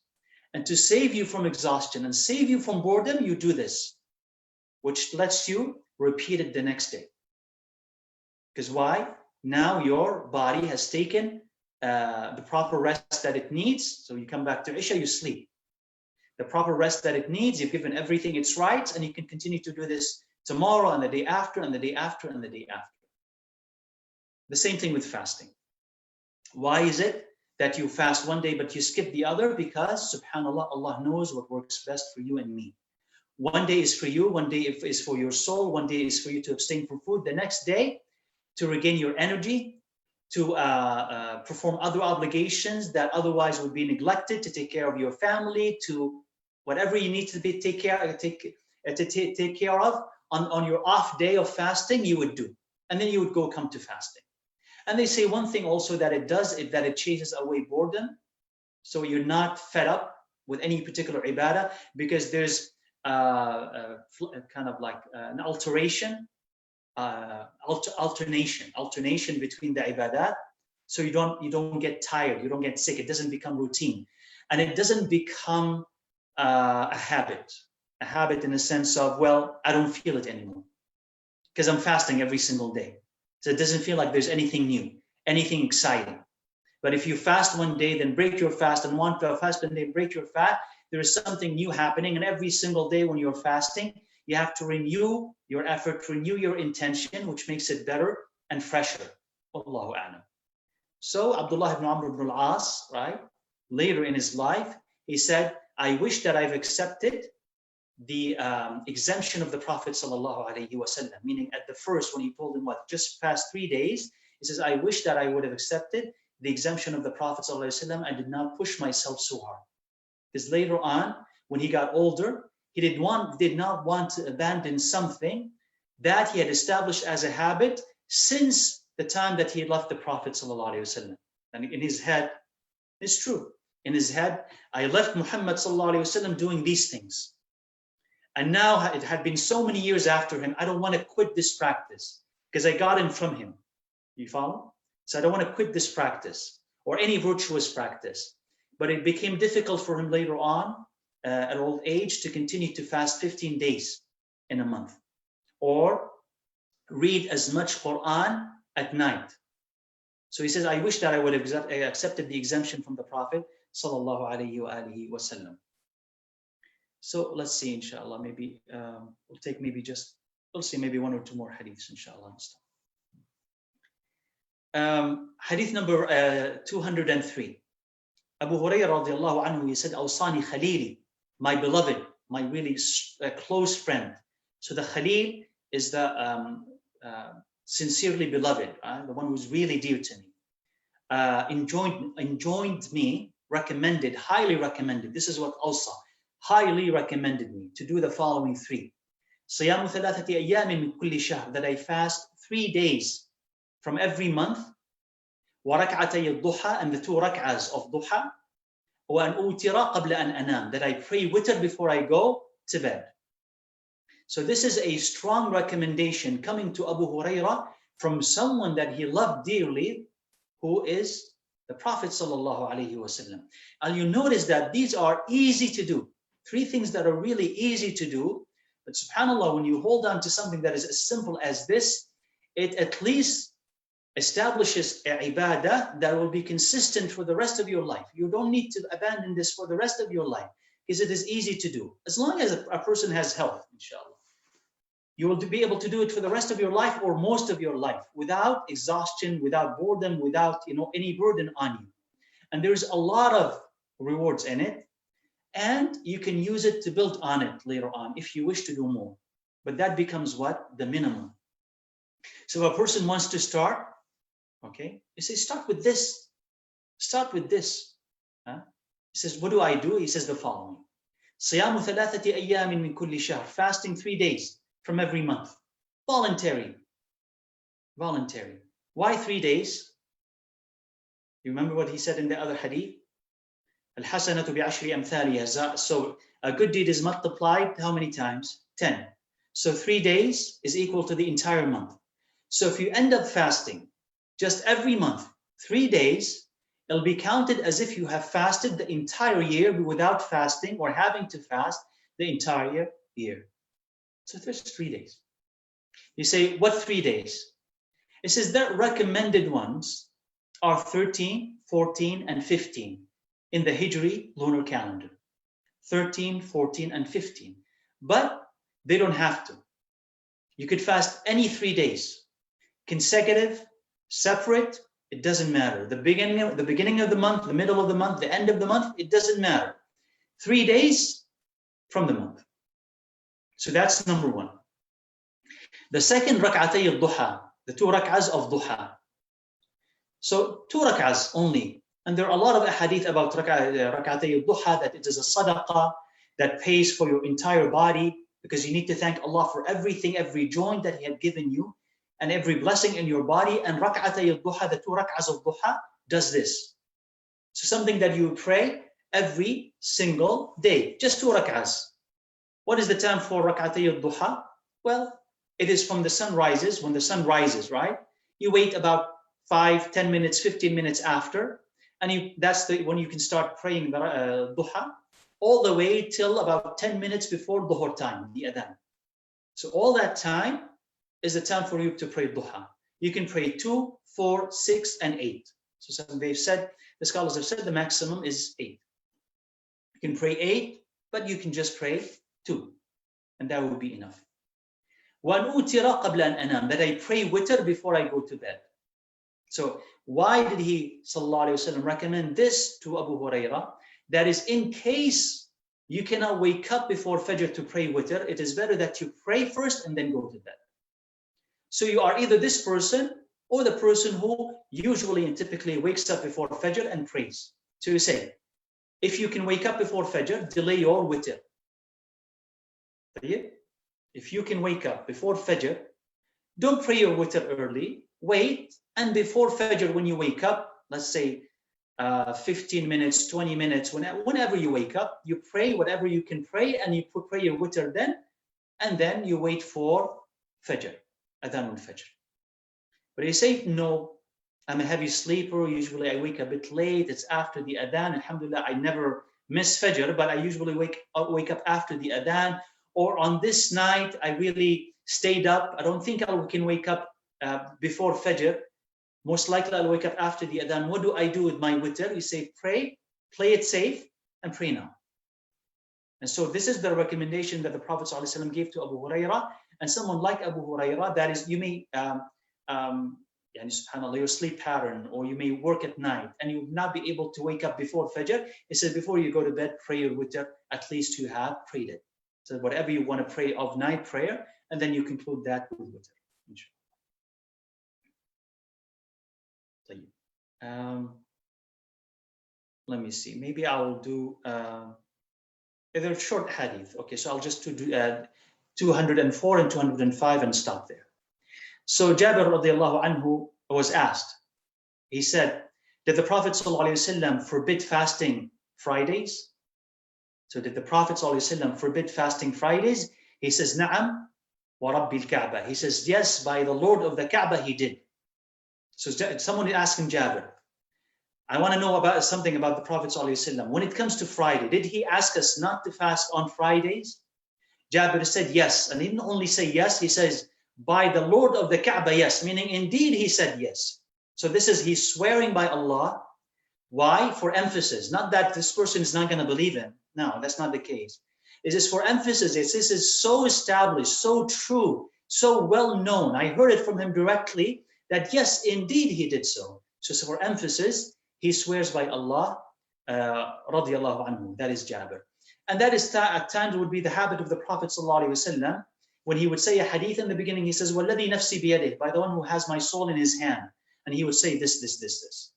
And to save you from exhaustion and save you from boredom, you do this, which lets you repeat it the next day. Because why? Now your body has taken the proper rest that it needs. So you come back to Isha, you sleep. The proper rest that it needs, you've given everything its rights, and you can continue to do this tomorrow and the day after and the day after and the day after. The same thing with fasting. Why is it that you fast one day but you skip the other? Because subhanallah, Allah knows what works best for you and me. One day is for you, one day is for your soul, one day is for you to abstain from food, the next day to regain your energy, to perform other obligations that otherwise would be neglected, to take care of your family, to whatever you need to take care of on your off day of fasting, you would do. And then you would go come to fasting. And they say one thing also that it does is that it chases away boredom. So you're not fed up with any particular ibadah, because there's kind of like an alternation between the ibadat. So you don't get tired, you don't get sick, it doesn't become routine. And it doesn't become a habit in the sense of, well, I don't feel it anymore because I'm fasting every single day. So it doesn't feel like there's anything new, anything exciting. But if you fast one day, then break your fast, and want to fast one day, break your fast, there is something new happening. And every single day when you're fasting, you have to renew your effort, renew your intention, which makes it better and fresher. Wallahu a'lam. So Abdullah ibn Amr ibn al-As, right, later in his life, he said, I wish that I've accepted the exemption of the Prophet sallallahu alaihi wasallam, meaning at the first when he told him what, just fast 3 days, he says, I wish that I would have accepted the exemption of the Prophet sallallahu alaihi wasallam. I did not push myself so hard. Because later on, when he got older, he did not want to abandon something that he had established as a habit since the time that he had left the Prophet sallallahu alaihi wasallam. And in his head, it's true. In his head, I left Muhammad sallallahu alaihi wasallam doing these things. And now it had been so many years after him, I don't want to quit this practice because I got him from him. You follow? So I don't want to quit this practice or any virtuous practice. But it became difficult for him later on at old age to continue to fast 15 days in a month or read as much Quran at night. So he says, I wish that I would have accepted the exemption from the Prophet sallallahu alaihi wa alihi wasallam. So let's see, inshallah, maybe we'll take we'll see maybe one or two more hadiths, inshallah. Hadith number 203. Abu Hurairah radiallahu anhu, he said, Awsani Khalili, my beloved, my really close friend. So the Khalil is the sincerely beloved, the one who's really dear to me. Enjoined me, recommended, highly recommended. This is what Awsa, highly recommended me to do the following 3. Siyamu thalathati ayyamin min kulli shahr, that I fast 3 days from every month. Wa rak'atay al-duha, and the 2 rak'ahs of duha. Wa an utira qabla an anam, that I pray witr before I go to bed. So this is a strong recommendation coming to Abu Hurairah from someone that he loved dearly, who is the Prophet sallallahu alaihi wasallam. And you notice that these are easy to do. 3 things that are really easy to do. But subhanAllah, when you hold on to something that is as simple as this, it at least establishes a ibadah that will be consistent for the rest of your life. You don't need to abandon this for the rest of your life because it is easy to do. As long as a person has health, inshallah. You will be able to do it for the rest of your life or most of your life without exhaustion, without boredom, without any burden on you. And there's a lot of rewards in it. And you can use it to build on it later on if you wish to do more. But that becomes what? The minimum. So if a person wants to start, okay, he says, start with this. Start with this. Huh? He says, what do I do? He says the following. Siyamu thalathati ayyamin min kulli shahr, fasting 3 days from every month. Voluntary. Voluntary. Why 3 days? You remember what he said in the other hadith? Al-hasanatu bi'ashri amthaliha. So a good deed is multiplied how many times? 10. So 3 days is equal to the entire month. So if you end up fasting just every month, 3 days, it'll be counted as if you have fasted the entire year without fasting or having to fast the entire year. So there's 3 days. You say, what 3 days? It says that recommended ones are 13, 14, and 15 in the Hijri lunar calendar. 13, 14, and 15. But they don't have to. You could fast any 3 days. Consecutive, separate, it doesn't matter. The beginning of the month, the middle of the month, the end of the month, it doesn't matter. 3 days from the month. So that's number one. The second, rak'atay al-duha, the 2 rak'ahs of duha. So 2 rak'ahs only. And there are a lot of hadith about rak'atay al-duha, that it is a sadaqah that pays for your entire body, because you need to thank Allah for everything, every joint that He had given you, and every blessing in your body. And rak'atay al-duha, the 2 rak'ahs of duha, does this. So something that you pray every single day, just 2 rak'ahs. What is the time for rak'atay al-duha? Well, it is from the sun rises, when the sun rises, right? You wait about 5, 10 minutes, 15 minutes after, and that's when you can start praying the duha, all the way till about 10 minutes before dhuhr time, the adhan. So all that time is the time for you to pray duha. You can pray 2, 4, 6, and 8. So they've said, the scholars have said the maximum is 8. You can pray 8, but you can just pray 2, and that will be enough. وَنُوتِرَ قَبْلَ أَنْ أَنَامَ, that I pray witr before I go to bed. So why did he sallallahu alaihi wasallam recommend this to Abu Hurairah? That is, in case you cannot wake up before Fajr to pray witr, it is better that you pray first and then go to bed. So you are either this person or the person who usually and typically wakes up before Fajr and prays. So you say, if you can wake up before Fajr, delay your witr. If you can wake up before Fajr, don't pray your witr early, wait, and before Fajr when you wake up, let's say 15 minutes, 20 minutes, whenever you wake up, you pray whatever you can pray, and you pray your witr then, and then you wait for Fajr, adhan al-Fajr. But you say, no, I'm a heavy sleeper, usually I wake a bit late, it's after the adhan, alhamdulillah, I never miss Fajr, but I usually wake up after the adhan, or on this night, I really stayed up, I don't think I can wake up before Fajr, most likely I'll wake up after the adhan. What do I do with my witr? You say, pray, play it safe, and pray now. And so this is the recommendation that the Prophet ﷺ gave to Abu Hurairah. And someone like Abu Hurairah, that is, you may, subhanAllah, your sleep pattern, or you may work at night, and you will not be able to wake up before Fajr. It says, before you go to bed, pray your witr, at least you have prayed it. So whatever you want to pray of night prayer, and then you conclude that with witr. Let me see, maybe I will do either short hadith. Okay, so I'll just do 204 and 205 and stop there. So Jabir radiallahu anhu was asked, he said, did the Prophet ﷺ forbid fasting Fridays? So did the Prophet ﷺ forbid fasting Fridays? He says, Na'am wa Rabbil Kaaba. He says, yes, by the Lord of the Kaaba he did. So someone is asking Jabir, I want to know about something about the Prophet ﷺ. When it comes to Friday, did he ask us not to fast on Fridays? Jabir said yes, and he didn't only say yes, he says, by the Lord of the Kaaba, yes, meaning indeed he said yes. So this is, he's swearing by Allah. Why? For emphasis, not that this person is not going to believe him. No, that's not the case. It is for emphasis. This is so established, so true, so well known. I heard it from him directly that yes, indeed he did so. So for emphasis, he swears by Allah, radiallahu anhu, that is Jabir. And that is at times would be the habit of the Prophet sallallahu alaihi wasallam. When he would say a hadith in the beginning, he says, وَالَّذِي نَفْسِي بِيَدِهِ, by the one who has my soul in his hand. And he would say this, this, this, this.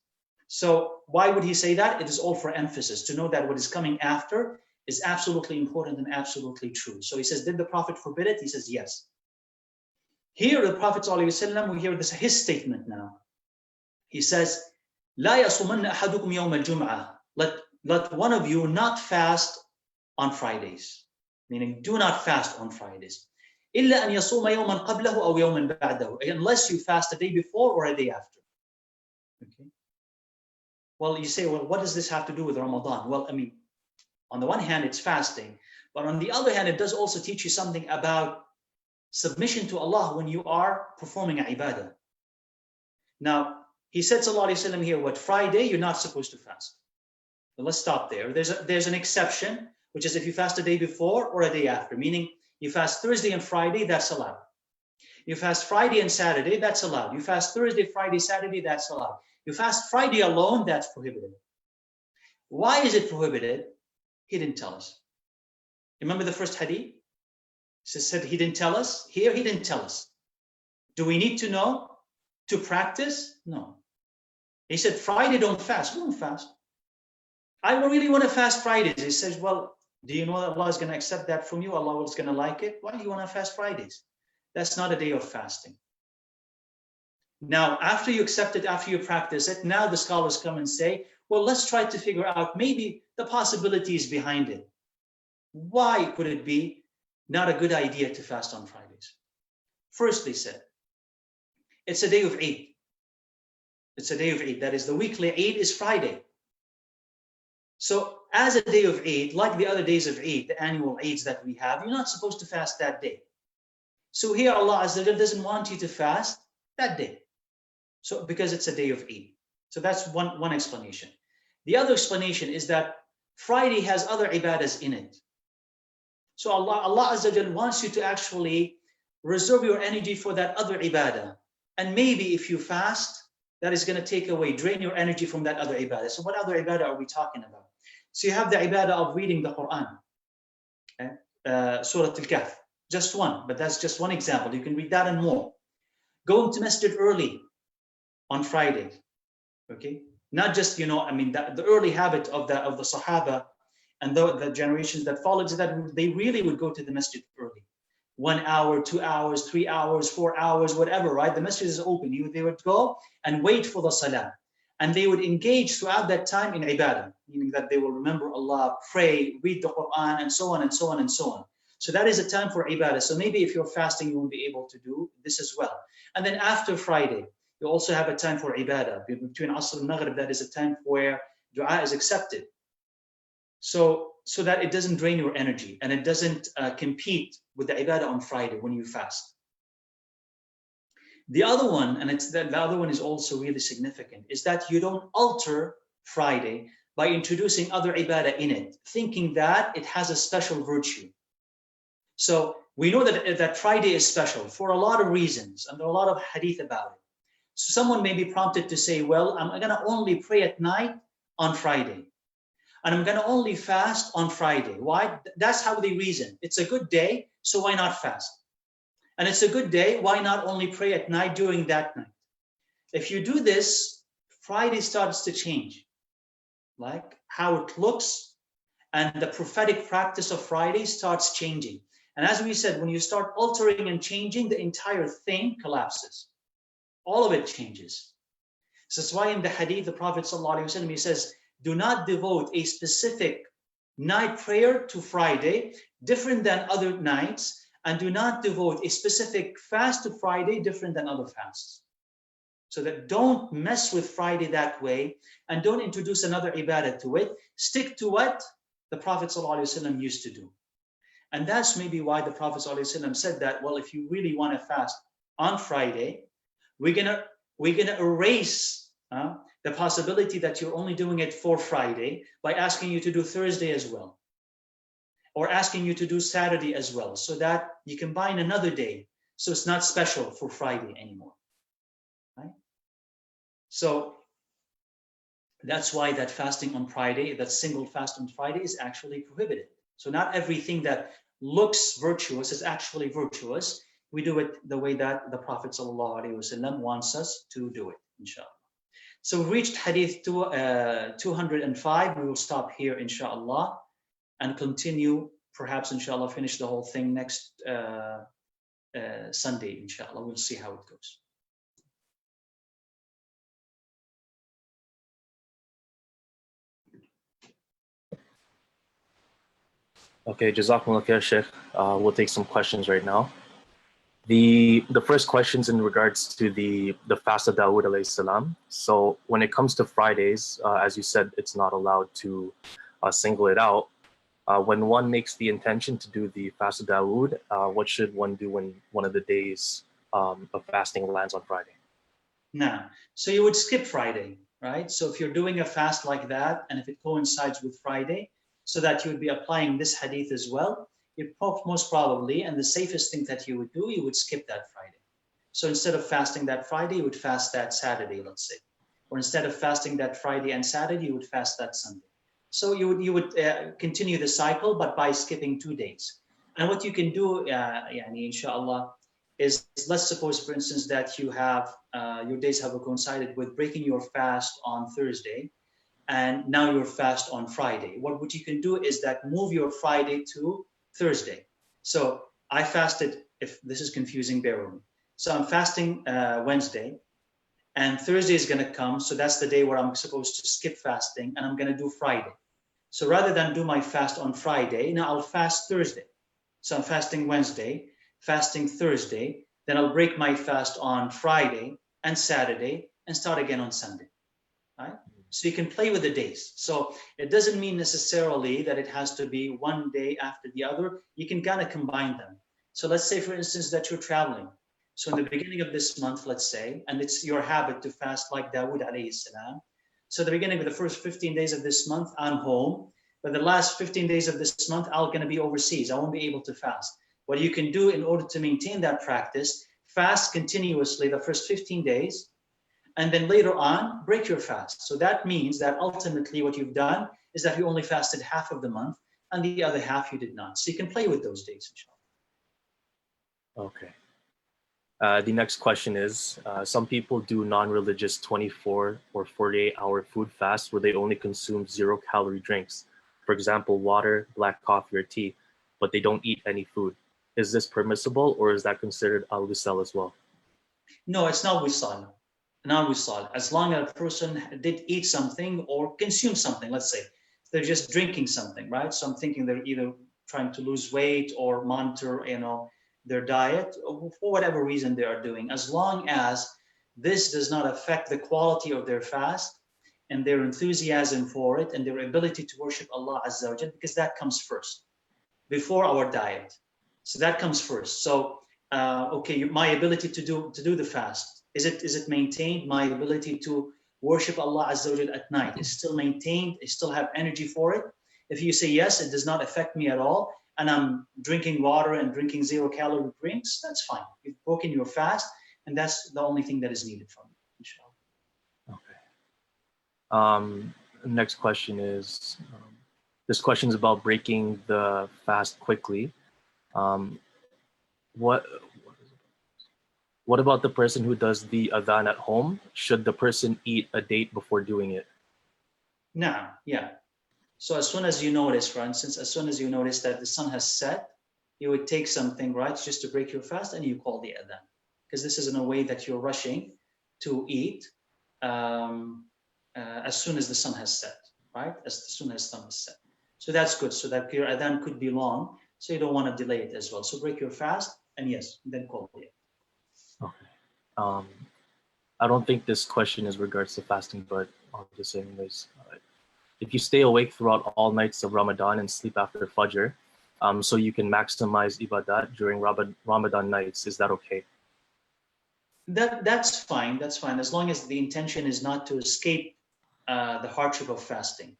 So why would he say that? It is all for emphasis, to know that what is coming after is absolutely important and absolutely true. So he says, did the Prophet forbid it? He says, yes. Here, the Prophet ﷺ, we hear this, his statement now. He says, لا يصومن أحدكم يوم الجمعة. Let one of you not fast on Fridays. Meaning, do not fast on Fridays. إلا أن يصوم يوما قبله أو يوما بعده. Unless you fast a day before or a day after. Okay. Well, you say, well, what does this have to do with Ramadan? Well, I mean, on the one hand, it's fasting, but on the other hand, it does also teach you something about submission to Allah when you are performing an ibadah. Now, he said, sallallahu alaihi wasallam here, what, Friday, you're not supposed to fast. But let's stop there. There's an exception, which is if you fast a day before or a day after, meaning you fast Thursday and Friday, that's allowed. You fast Friday and Saturday, that's allowed. You fast Thursday, Friday, Saturday, that's allowed. You fast Friday alone, that's prohibited. Why is it prohibited? He didn't tell us. Remember the first hadith? He said he didn't tell us. Here, he didn't tell us. Do we need to know to practice? No. He said, Friday, don't fast. Don't fast. I really want to fast Fridays. He says, well, do you know that Allah is going to accept that from you? Allah is going to like it. Why do you want to fast Fridays? That's not a day of fasting. Now, after you accept it, after you practice it, now the scholars come and say, well, let's try to figure out maybe the possibilities behind it. Why would it be not a good idea to fast on Fridays? First, they said, it's a day of Eid. It's a day of Eid. That is, the weekly Eid is Friday. So as a day of Eid, like the other days of Eid, the annual Eids that we have, you're not supposed to fast that day. So here Allah Azza wa Jalla doesn't want you to fast that day. So because it's a day of Eid. So that's one explanation. The other explanation is that Friday has other ibadahs in it. So Allah Azza wa Jalla wants you to actually reserve your energy for that other ibadah. And maybe if you fast, that is going to take away, drain your energy from that other ibadah. So what other ibadah are we talking about? So you have the ibadah of reading the Quran, okay? Surah Al-Kahf, just one, but that's just one example. You can read that and more. Going to masjid early on Friday, okay? Not just, I mean, the early habit of the Sahaba and the generations that followed, that they really would go to the masjid early. 1 hour, 2 hours, 3 hours, 4 hours, whatever, right? The masjid is open. They would go and wait for the salah. And they would engage throughout that time in ibadah, meaning that they will remember Allah, pray, read the Quran, and so on and so on and so on. So that is a time for ibadah. So maybe if you're fasting, you will be able to do this as well. And then after Friday, you also have a time for ibadah. Between Asr and Maghrib, that is a time where dua is accepted. So that it doesn't drain your energy and it doesn't compete with the ibadah on Friday when you fast. The other one, and the other one is also really significant, is that you don't alter Friday by introducing other ibadah in it, thinking that it has a special virtue. So we know that Friday is special for a lot of reasons, and there are a lot of hadith about it. So someone may be prompted to say, well, I'm going to only pray at night on Friday. And I'm going to only fast on Friday. Why? That's how they reason. It's a good day, so why not fast? And it's a good day, why not only pray at night during that night? If you do this, Friday starts to change, like how it looks, and the prophetic practice of Friday starts changing. And as we said, when you start altering and changing, the entire thing collapses. All of it changes. So that's why in the hadith, the Prophet ﷺ, he says, do not devote a specific night prayer to Friday, different than other nights, and do not devote a specific fast to Friday, different than other fasts. So that don't mess with Friday that way, and don't introduce another ibadah to it. Stick to what the Prophet ﷺ used to do. And that's maybe why the Prophet ﷺ said that, well, if you really want to fast on Friday, we're gonna erase the possibility that you're only doing it for Friday by asking you to do Thursday as well, or asking you to do Saturday as well, so that you combine another day, so it's not special for Friday anymore, right? So that's why that fasting on Friday, that single fast on Friday, is actually prohibited. So not everything that looks virtuous is actually virtuous. We do it the way that the Prophet ﷺ wants us to do it, inshallah. So we reached hadith 205. We will stop here, inshallah, and continue, perhaps, inshallah, finish the whole thing next Sunday, inshallah. We'll see how it goes. Okay, Jazakumullah khair, Sheikh. We'll take some questions right now. The first question's in regards to the fast of Dawood alayhi salam. So when it comes to Fridays, as you said, it's not allowed to single it out. When one makes the intention to do the fast of Dawood, what should one do when one of the days of fasting lands on Friday? Now, so you would skip Friday, right? So if you're doing a fast like that, and if it coincides with Friday, so that you would be applying this hadith as well, you most probably, and the safest thing that you would do, you would skip that Friday. So instead of fasting that Friday, you would fast that Saturday, let's say. Or instead of fasting that Friday and Saturday, you would fast that Sunday. So you would continue the cycle, but by skipping 2 days. And what you can do, inshallah, is let's suppose, for instance, that you have your days have coincided with breaking your fast on Thursday, and now you're fast on Friday. What you can do is that move your Friday to Thursday. So I fasted, if this is confusing, bear with me. So I'm fasting Wednesday, and Thursday is going to come. So that's the day where I'm supposed to skip fasting, and I'm going to do Friday. So rather than do my fast on Friday, now I'll fast Thursday. So I'm fasting Wednesday, fasting Thursday, then I'll break my fast on Friday and Saturday and start again on Sunday, right? So you can play with the days. So it doesn't mean necessarily that it has to be one day after the other. You can kind of combine them. So let's say, for instance, that you're traveling. So in the beginning of this month, let's say, and it's your habit to fast like Dawood alayhi salam. So the beginning of the first 15 days of this month, I'm home. But the last 15 days of this month, I'm going to be overseas. I won't be able to fast. What you can do in order to maintain that practice, fast continuously the first 15 days, and then later on, break your fast. So that means that ultimately what you've done is that you only fasted half of the month, and the other half you did not. So you can play with those days, inshallah. Okay. The next question is, some people do non-religious 24 or 48-hour food fasts where they only consume 0-calorie drinks. For example, water, black coffee, or tea, but they don't eat any food. Is this permissible, or is that considered al-wisal as well? No, it's not wisal. Not wisal. As long as a person did eat something or consume something, let's say. They're just drinking something, right? So I'm thinking they're either trying to lose weight or monitor, their diet, for whatever reason they are doing. As long as this does not affect the quality of their fast and their enthusiasm for it and their ability to worship Allah Azza wa Jal, because that comes first, before our diet. So that comes first. So, okay, my ability to do the fast, is it maintained? My ability to worship Allah Azza wa Jal at night is still maintained? I still have energy for it? If you say yes, it does not affect me at all, and I'm drinking water and drinking 0-calorie drinks, that's fine. You've broken your fast, and that's the only thing that is needed from you, inshallah. Okay. Next question is, this question is about breaking the fast quickly. What about the person who does the adhan at home? Should the person eat a date before doing it? No, yeah. So as soon as you notice, for instance, as soon as you notice that the sun has set, you would take something, right, just to break your fast, and you call the adhan. Because this is in a way that you're rushing to eat as soon as the sun has set, right? As soon as the sun has set. So that's good. So that your adhan could be long, so you don't want to delay it as well. So break your fast, and yes, then call it. Okay. I don't think this question is regards to fasting, but I'll just say anyways. If you stay awake throughout all nights of Ramadan and sleep after Fajr, so you can maximize ibadat during Ramadan nights, is that okay? That's fine. That's fine, as long as the intention is not to escape the hardship of fasting.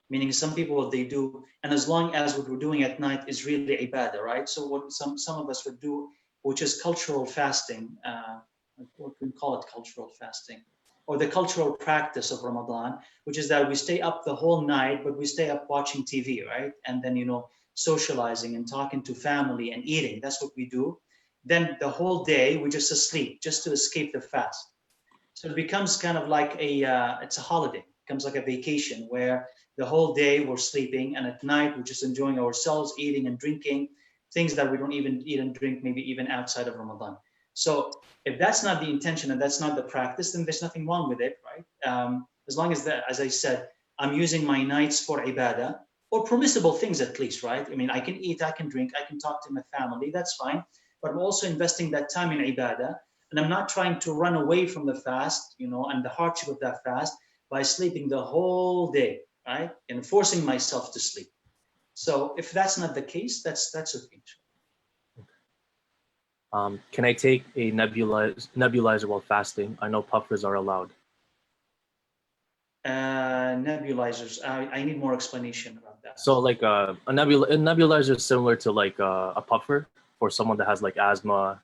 Meaning, some people, what they do, and as long as what we're doing at night is really ibadah, right? So what some of us would do, which is cultural fasting, what we call it, cultural fasting, or the cultural practice of Ramadan, which is that we stay up the whole night, but we stay up watching TV, right? And then, socializing and talking to family and eating. That's what we do. Then the whole day we just asleep, just to escape the fast. So it becomes kind of like it's a holiday. It becomes like a vacation where the whole day we're sleeping, and at night we're just enjoying ourselves, eating and drinking things that we don't even eat and drink, maybe even outside of Ramadan. So if that's not the intention and that's not the practice, then there's nothing wrong with it, right? As long as that, as I said, I'm using my nights for ibadah, or permissible things at least, right? I mean, I can eat, I can drink, I can talk to my family, that's fine. but I'm also investing that time in ibadah. And I'm not trying to run away from the fast, you know, and the hardship of that fast by sleeping the whole day, right? And forcing myself to sleep. So if that's not the case, that's okay. Can I take a nebulizer while fasting? I know puffers are allowed. Nebulizers, I need more explanation about that. So like a nebulizer is similar to like a puffer for someone that has like asthma,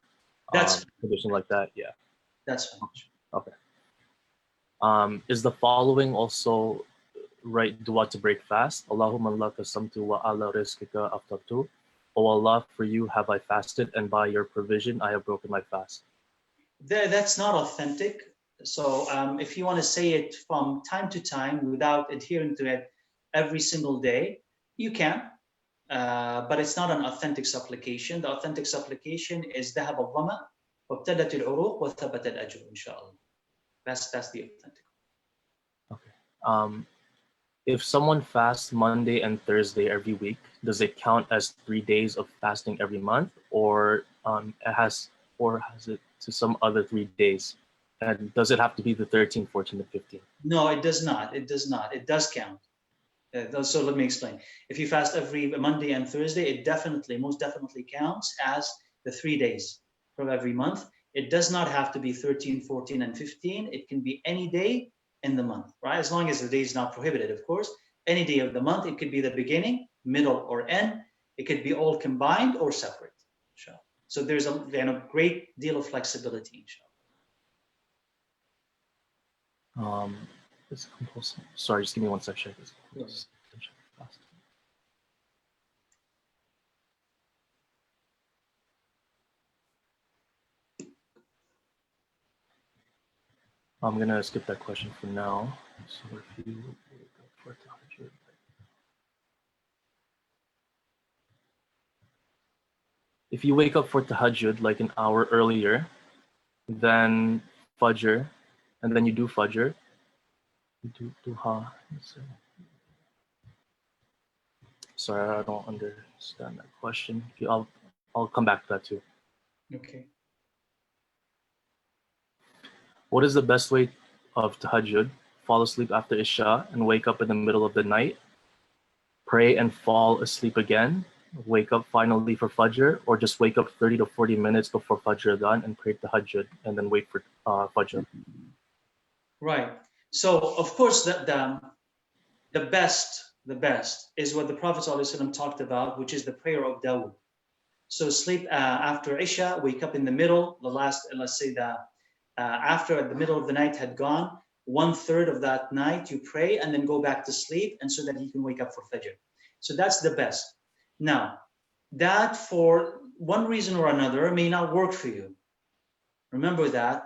condition like that. Yeah. That's fine. Okay. Is the following also right dua to break fast? Allahumma laka samtu wa ala rizqika aftartu. O Allah, for you have I fasted, and by your provision I have broken my fast. That's not authentic. So if you want to say it from time to time without adhering to it every single day, you can, but it's not an authentic supplication. The authentic supplication is ذهب الظمأ وابتدت العروق وثبت الأجر إن شاء الله. That's the authentic. Okay. If someone fasts Monday and Thursday every week, does it count as 3 days of fasting every month, or has it to some other 3 days? And does it have to be the 13th, 14th, and 15th? No, it does not. It does not. It does count. So let me explain. If you fast every Monday and Thursday, it most definitely counts as the 3 days from every month. It does not have to be 13, 14, and 15. It can be any day in the month, right? As long as the day is not prohibited, of course. Any day of the month. It could be the beginning, middle, or end. It could be all combined or separate. So there's a great deal of flexibility, It's compulsory. Sorry, just give me 1 second. Yes. I'm gonna skip that question for now. So if you wake up for tahajjud, like an hour earlier than Fajr, and then you do Fajr, you do Duha. Sorry, I don't understand that question. I'll come back to that too. Okay. What is the best way of tahajjud? Fall asleep after Isha and wake up in the middle of the night, pray and fall asleep again, wake up finally for Fajr, or just wake up 30 to 40 minutes before Fajr done and pray tahajjud and then wait for Fajr? Right. So of course the best is what the Prophet ﷺ talked about, which is the prayer of Dawood. So sleep after Isha, wake up in the middle, let's say after the middle of the night had gone, 1/3 of that night you pray and then go back to sleep, and so that you can wake up for Fajr. So that's the best. Now, that for one reason or another may not work for you. Remember that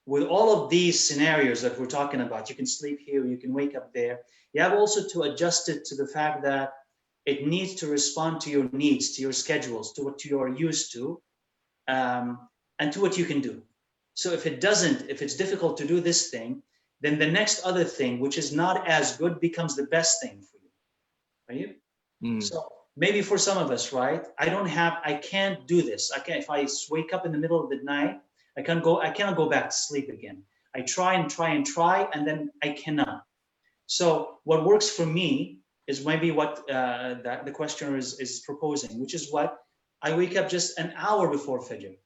with all of these scenarios that we're talking about, you can sleep here, you can wake up there. You have also to adjust it to the fact that it needs to respond to your needs, to your schedules, to what you are used to, and to what you can do. So if it's difficult to do this thing, then the next other thing, which is not as good, becomes the best thing for you, right? So maybe for some of us, right? I can't do this. If I wake up in the middle of the night, I cannot go back to sleep again. I try, and then I cannot. So what works for me is maybe what the questioner is proposing, which is what I wake up just an hour before Fajr,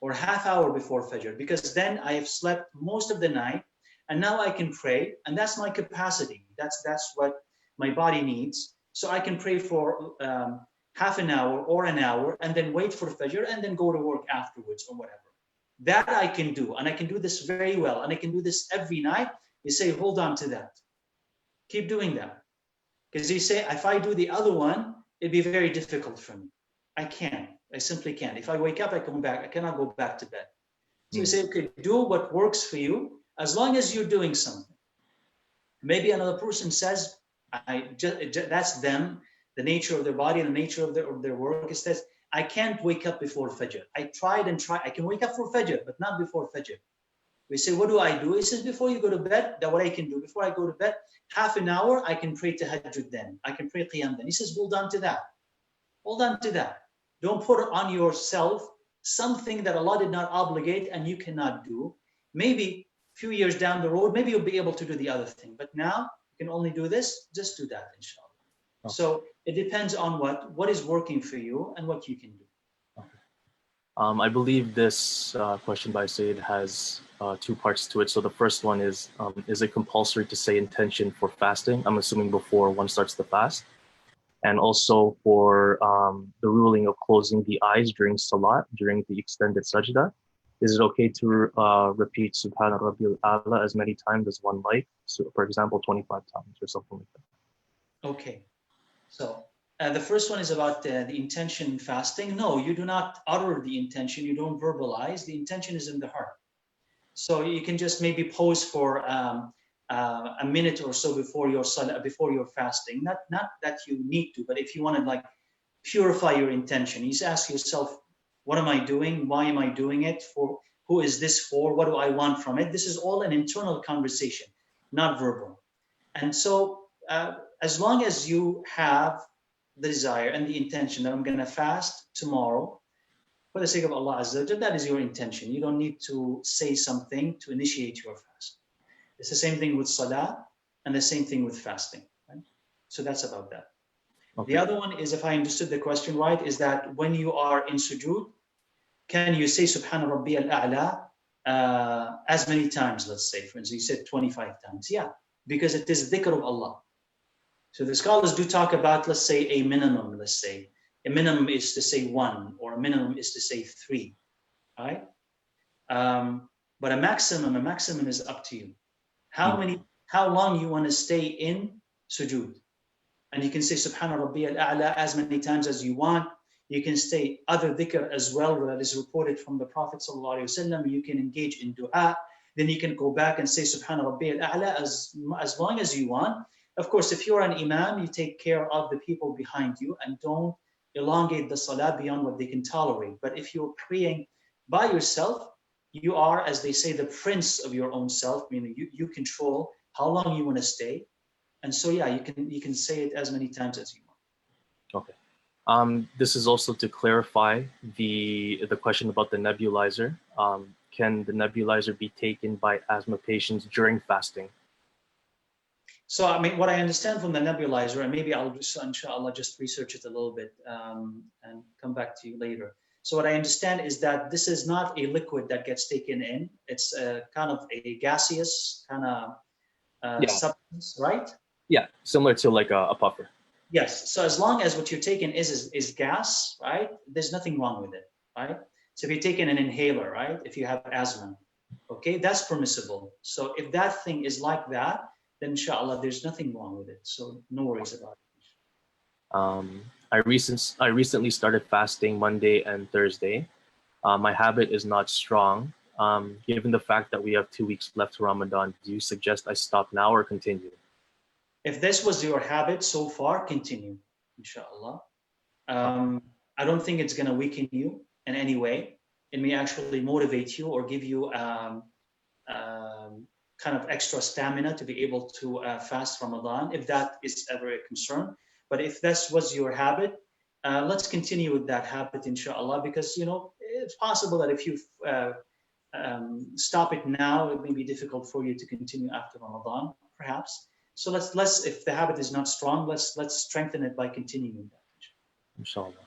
or half hour before Fajr, because then I have slept most of the night, and now I can pray, and that's my capacity. That's what my body needs. So I can pray for half an hour or an hour, and then wait for Fajr, and then go to work afterwards or whatever. That I can do, and I can do this very well, and I can do this every night. You say, hold on to that. Keep doing that. Because you say, if I do the other one, it'd be very difficult for me. I can't. I simply can't. If I wake up, I come back. I cannot go back to bed. So you say, okay, do what works for you, as long as you're doing something. Maybe another person says, that's them, the nature of their body and the nature of their work is that I can't wake up before Fajr. I tried. I can wake up for Fajr, but not before Fajr. We say, what do I do? He says, before you go to bed, that what I can do, before I go to bed, half an hour, I can pray tahajjud then. I can pray qiyam then. He says, hold on to that. Hold on to that. Don't put on yourself something that Allah did not obligate and you cannot do. Maybe a few years down the road, maybe you'll be able to do the other thing. But now you can only do this, just do that, inshallah. Okay. So it depends on what is working for you and what you can do. Okay. I believe this question by Said has two parts to it. So the first one is it compulsory to say intention for fasting? I'm assuming before one starts the fast. And also for the ruling of closing the eyes during salat, during the extended sajda. Is it okay to repeat Subhana Rabbil A'la as many times as one like? So for example, 25 times or something like that. Okay. So the first one is about the intention in fasting. No, you do not utter the intention. You don't verbalize. The intention is in the heart. So you can just maybe pause for a minute or so before your salah, before your fasting. Not that you need to, but if you want to like purify your intention, you just ask yourself, what am I doing? Why am I doing it? For who is this for? What do I want from it? This is all an internal conversation, not verbal. And so as long as you have the desire and the intention that I'm going to fast tomorrow for the sake of Allah Azza wa Jalla, that is your intention. You don't need to say something to initiate your fast. It's the same thing with salah and the same thing with fasting. Right? So that's about that. Okay. The other one is, if I understood the question right, is that when you are in sujood, can you say Subhana Rabbi al-A'la as many times, let's say, for instance, you said 25 times. Yeah, because it is dhikr of Allah. So the scholars do talk about, let's say, a minimum, let's say. A minimum is to say 1, or a minimum is to say 3, right? But a maximum is up to you. How long you want to stay in sujood. And you can say Subhana Rabbi al-A'la as many times as you want. You can say other dhikr as well that is reported from the Prophet ﷺ. You can engage in dua. Then you can go back and say Subhana Rabbi al-A'la as long as you want. Of course, if you're an imam, you take care of the people behind you and don't elongate the salah beyond what they can tolerate. But if you're praying by yourself, you are, as they say, the prince of your own self, meaning you control how long you want to stay. And so, yeah, you can say it as many times as you want. Okay. This is also to clarify the question about the nebulizer. Can the nebulizer be taken by asthma patients during fasting? So, I mean, what I understand from the nebulizer, and maybe I'll just, inshallah, just research it a little bit and come back to you later. So what I understand is that this is not a liquid that gets taken in. It's a kind of a gaseous kind of substance, right? Yeah, similar to like a puffer. Yes. So as long as what you're taking is gas, right? There's nothing wrong with it, right? So if you're taking an inhaler, right? If you have asthma, okay, that's permissible. So if that thing is like that, then inshallah, there's nothing wrong with it. So no worries about it. I recently started fasting Monday and Thursday. My habit is not strong. Given the fact that we have 2 weeks left to Ramadan, do you suggest I stop now or continue? If this was your habit so far, continue, inshallah. I don't think it's going to weaken you in any way. It may actually motivate you or give you kind of extra stamina to be able to fast Ramadan, if that is ever a concern. But if this was your habit, let's continue with that habit, inshallah, because, you know, it's possible that if you stop it now, it may be difficult for you to continue after Ramadan, perhaps. So let's if the habit is not strong, let's strengthen it by continuing that. Inshallah.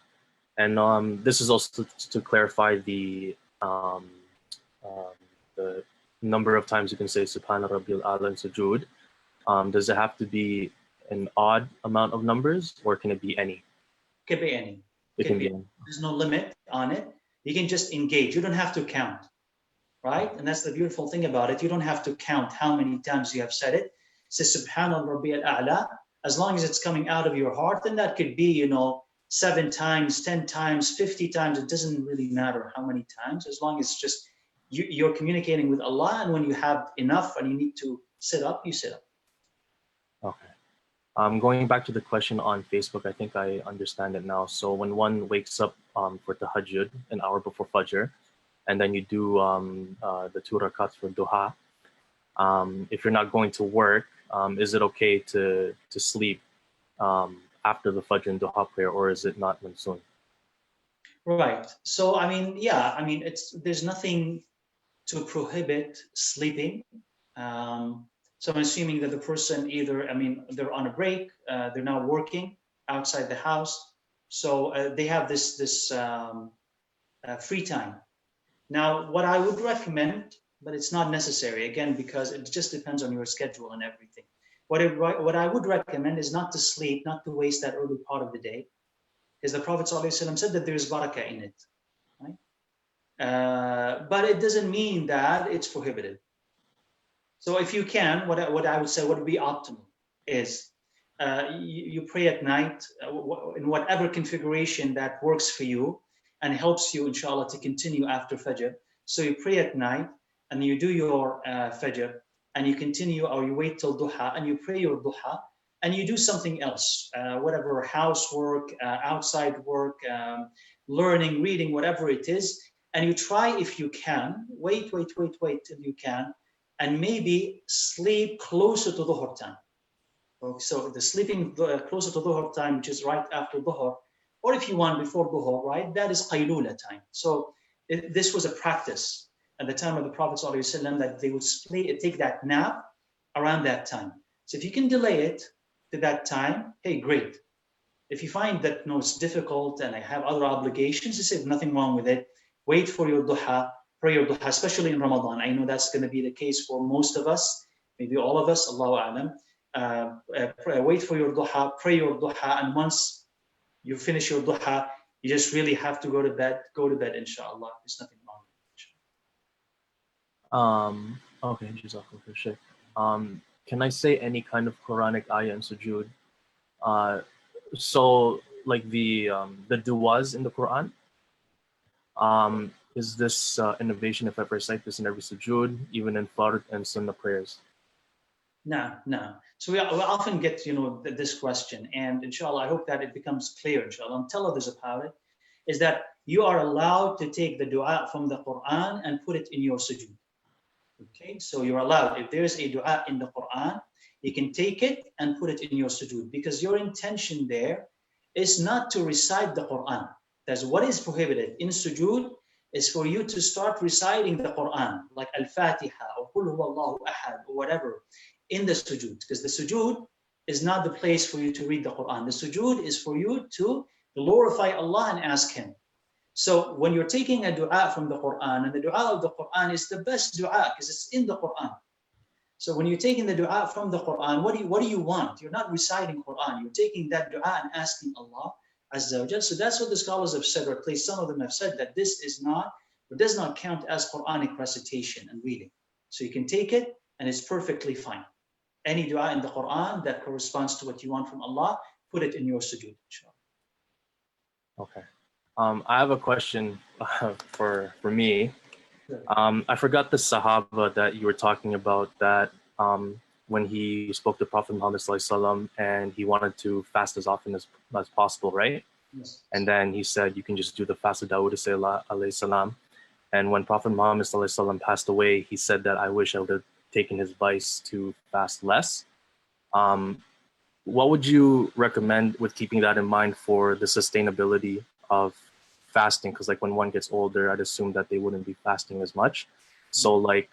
And this is also to clarify the number of times you can say Subhana Rabbil A'la in sujood. Does it have to be an odd amount of numbers, or can it be any? It can be any. It can be any. There's no limit on it. You can just engage. You don't have to count, right? And that's the beautiful thing about it. You don't have to count how many times you have said it. Say Subhana Rabbil A'la. As long as it's coming out of your heart, then that could be, you know, 7 times, 10 times, 50 times. It doesn't really matter how many times, as long as it's just you're communicating with Allah, and when you have enough and you need to sit up, you sit up. Okay. Going back to the question on Facebook, I think I understand it now. So when one wakes up for tahajjud an hour before Fajr, and then you do the 2 rakats for duha, if you're not going to work, is it okay to sleep after the Fajr and duha prayer, or is it not mansoon? Right. So, I mean, yeah, I mean, there's nothing to prohibit sleeping. So I'm assuming that the person either, I mean, they're on a break, they're now working outside the house, so they have this free time. Now, what I would recommend, but it's not necessary, again, because it just depends on your schedule and everything. What I would recommend is not to sleep, not to waste that early part of the day, because the Prophet ﷺ said that there's barakah in it, right? But it doesn't mean that it's prohibited. So if you can, what I would say, what would be optimal is you pray at night in whatever configuration that works for you and helps you, inshallah, to continue after Fajr. So you pray at night and you do your Fajr and you continue, or you wait till Duha and you pray your Duha and you do something else, whatever, housework, outside work, learning, reading, whatever it is. And you try, if you can, wait till you can, and maybe sleep closer to Dhuhr time. So the sleeping closer to Dhuhr time, which is right after Dhuhr, or if you want before Dhuhr, right, that is Qaylula time. So this was a practice at the time of the Prophet ﷺ, that they would take that nap around that time. So if you can delay it to that time, hey, great. If you find that, no, it's difficult and I have other obligations, there's nothing wrong with it. Wait for your Duha, pray your Duha, especially in Ramadan. I know that's going to be the case for most of us, maybe all of us, Allahu A'lam. Wait for your Duha, pray your Duha, and once you finish your Duha, you just really have to go to bed, inshallah. There's nothing wrong with it. Okay, Jazakallah khair. Can I say any kind of Quranic ayah in sujood? So like the du'as in the Quran, is this innovation if I recite this in every sujood, even in fard and sunnah prayers? No. So we often get, this question, and inshallah, I hope that it becomes clear, inshallah, and tell others about it, is that you are allowed to take the dua from the Quran and put it in your sujood. Okay, so you're allowed, if there's a dua in the Quran, you can take it and put it in your sujood, because your intention there is not to recite the Quran. That's what is prohibited in sujood, is for you to start reciting the Quran, like Al-Fatiha or Qul Huwallahu Ahad or whatever, in the sujood, because the sujood is not the place for you to read the Quran. The sujood is for you to glorify Allah and ask Him. So when you're taking a dua from the Quran, and the dua of the Quran is the best dua because it's in the Quran. So when you're taking the dua from the Quran, what do you want? You're not reciting Quran. You're taking that dua and asking Allah Azza wa Jal. So that's what the scholars have said, or at least some of them have said, that this is not, or does not count as Quranic recitation and reading. So you can take it and it's perfectly fine. Any dua in the Quran that corresponds to what you want from Allah, put it in your sujood, inshallah. Okay. I have a question for me. Sure. I forgot the Sahaba that you were talking about, that when he spoke to Prophet Muhammad ﷺ and he wanted to fast as often as possible, right? Yes. And then he said you can just do the fast of Dawood alayhi salam. And when Prophet Muhammad ﷺ passed away, he said that I wish I would have taken his advice to fast less. What would you recommend with keeping that in mind for the sustainability of fasting? Because like when one gets older, I'd assume that they wouldn't be fasting as much. So like,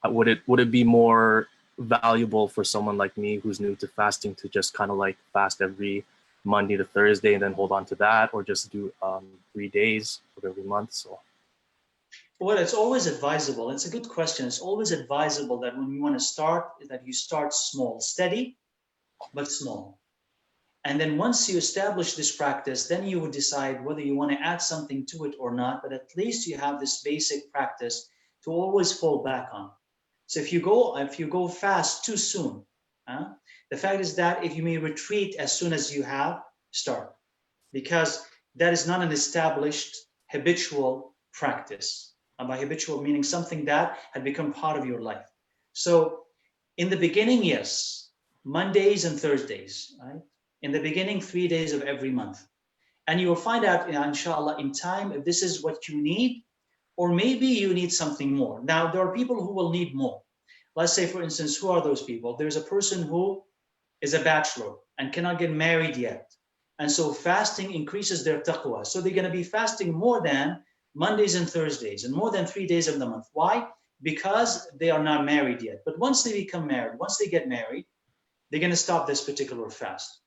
would it be more valuable for someone like me who's new to fasting to just kind of like fast every Monday to Thursday and then hold on to that, or just do 3 days of every month? So. Well, it's always advisable. It's a good question. It's always advisable that when you want to start, that you start small, steady, but small. And then once you establish this practice, then you would decide whether you want to add something to it or not, but at least you have this basic practice to always fall back on. So if you go fast too soon, the fact is that if you may retreat as soon as you have, start. Because that is not an established habitual practice. And by habitual, meaning something that had become part of your life. So in the beginning, yes, Mondays and Thursdays, right? In the beginning, 3 days of every month. And you will find out, inshallah, in time, if this is what you need, or maybe you need something more. Now, there are people who will need more. Let's say, for instance, who are those people? There's a person who is a bachelor and cannot get married yet. And so fasting increases their taqwa. So they're going to be fasting more than Mondays and Thursdays and more than 3 days of the month. Why? Because they are not married yet. But once they become married, once they get married, they're going to stop this particular fast.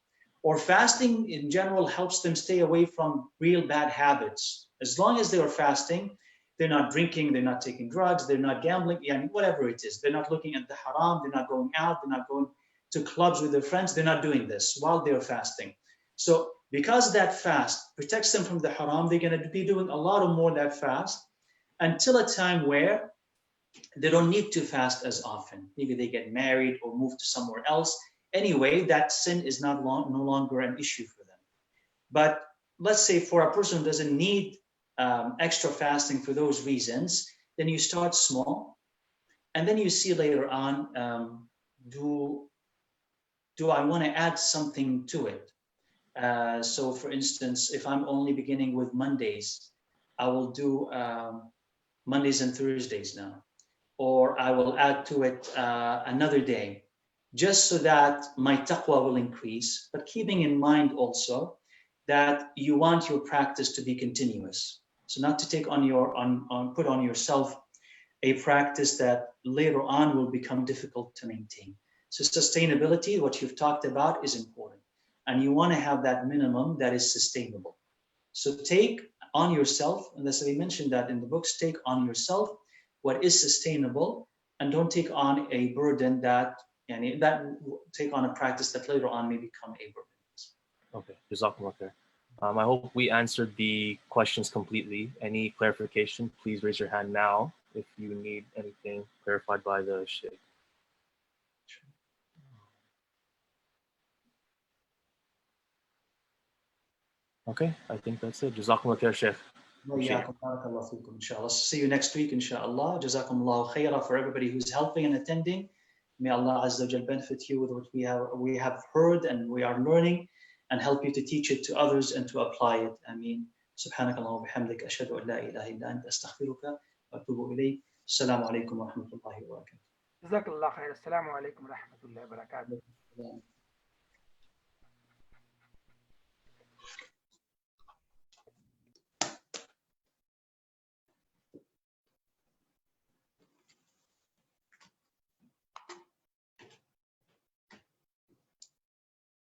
Or fasting in general helps them stay away from real bad habits. As long as they are fasting, they're not drinking, they're not taking drugs, they're not gambling, whatever it is. They're not looking at the haram, they're not going out, they're not going to clubs with their friends, they're not doing this while they're fasting. So because that fast protects them from the haram, they're going to be doing a lot of more that fast until a time where they don't need to fast as often. Maybe they get married or move to somewhere else. Anyway, that sin is no longer an issue for them. But let's say for a person who doesn't need extra fasting for those reasons, then you start small, and then you see later on, do I want to add something to it? So for instance, if I'm only beginning with Mondays, I will do Mondays and Thursdays now, or I will add to it another day, just so that my taqwa will increase, but keeping in mind also that you want your practice to be continuous. So not to take on put on yourself a practice that later on will become difficult to maintain. So sustainability, what you've talked about, is important. And you want to have that minimum that is sustainable. So take on yourself, and as we mentioned that in the books, take on yourself what is sustainable, and don't take on a burden that take on a practice that later on may become a burden. Okay, Jazakumullah khair. I hope we answered the questions completely. Any clarification, please raise your hand now if you need anything clarified by the Sheikh. Okay, I think that's it. Jazakumullah khair, Sheikh. Inshallah. See you next week, inshallah. Jazakumullah khairah for everybody who's helping and attending. May Allah Azza wa Jal benefit you with what we have heard and we are learning, and help you to teach it to others and to apply it. Ameen. Subhanakallah wa bihamdik. Ashhadu an la ilaha illa anta astaghfiruka wa atubu ilayk. Assalamu alaikum wa rahmatullahi wa barakatuh. Jazakallah khair. Assalamu alaikum wa rahmatullahi wa barakatuh.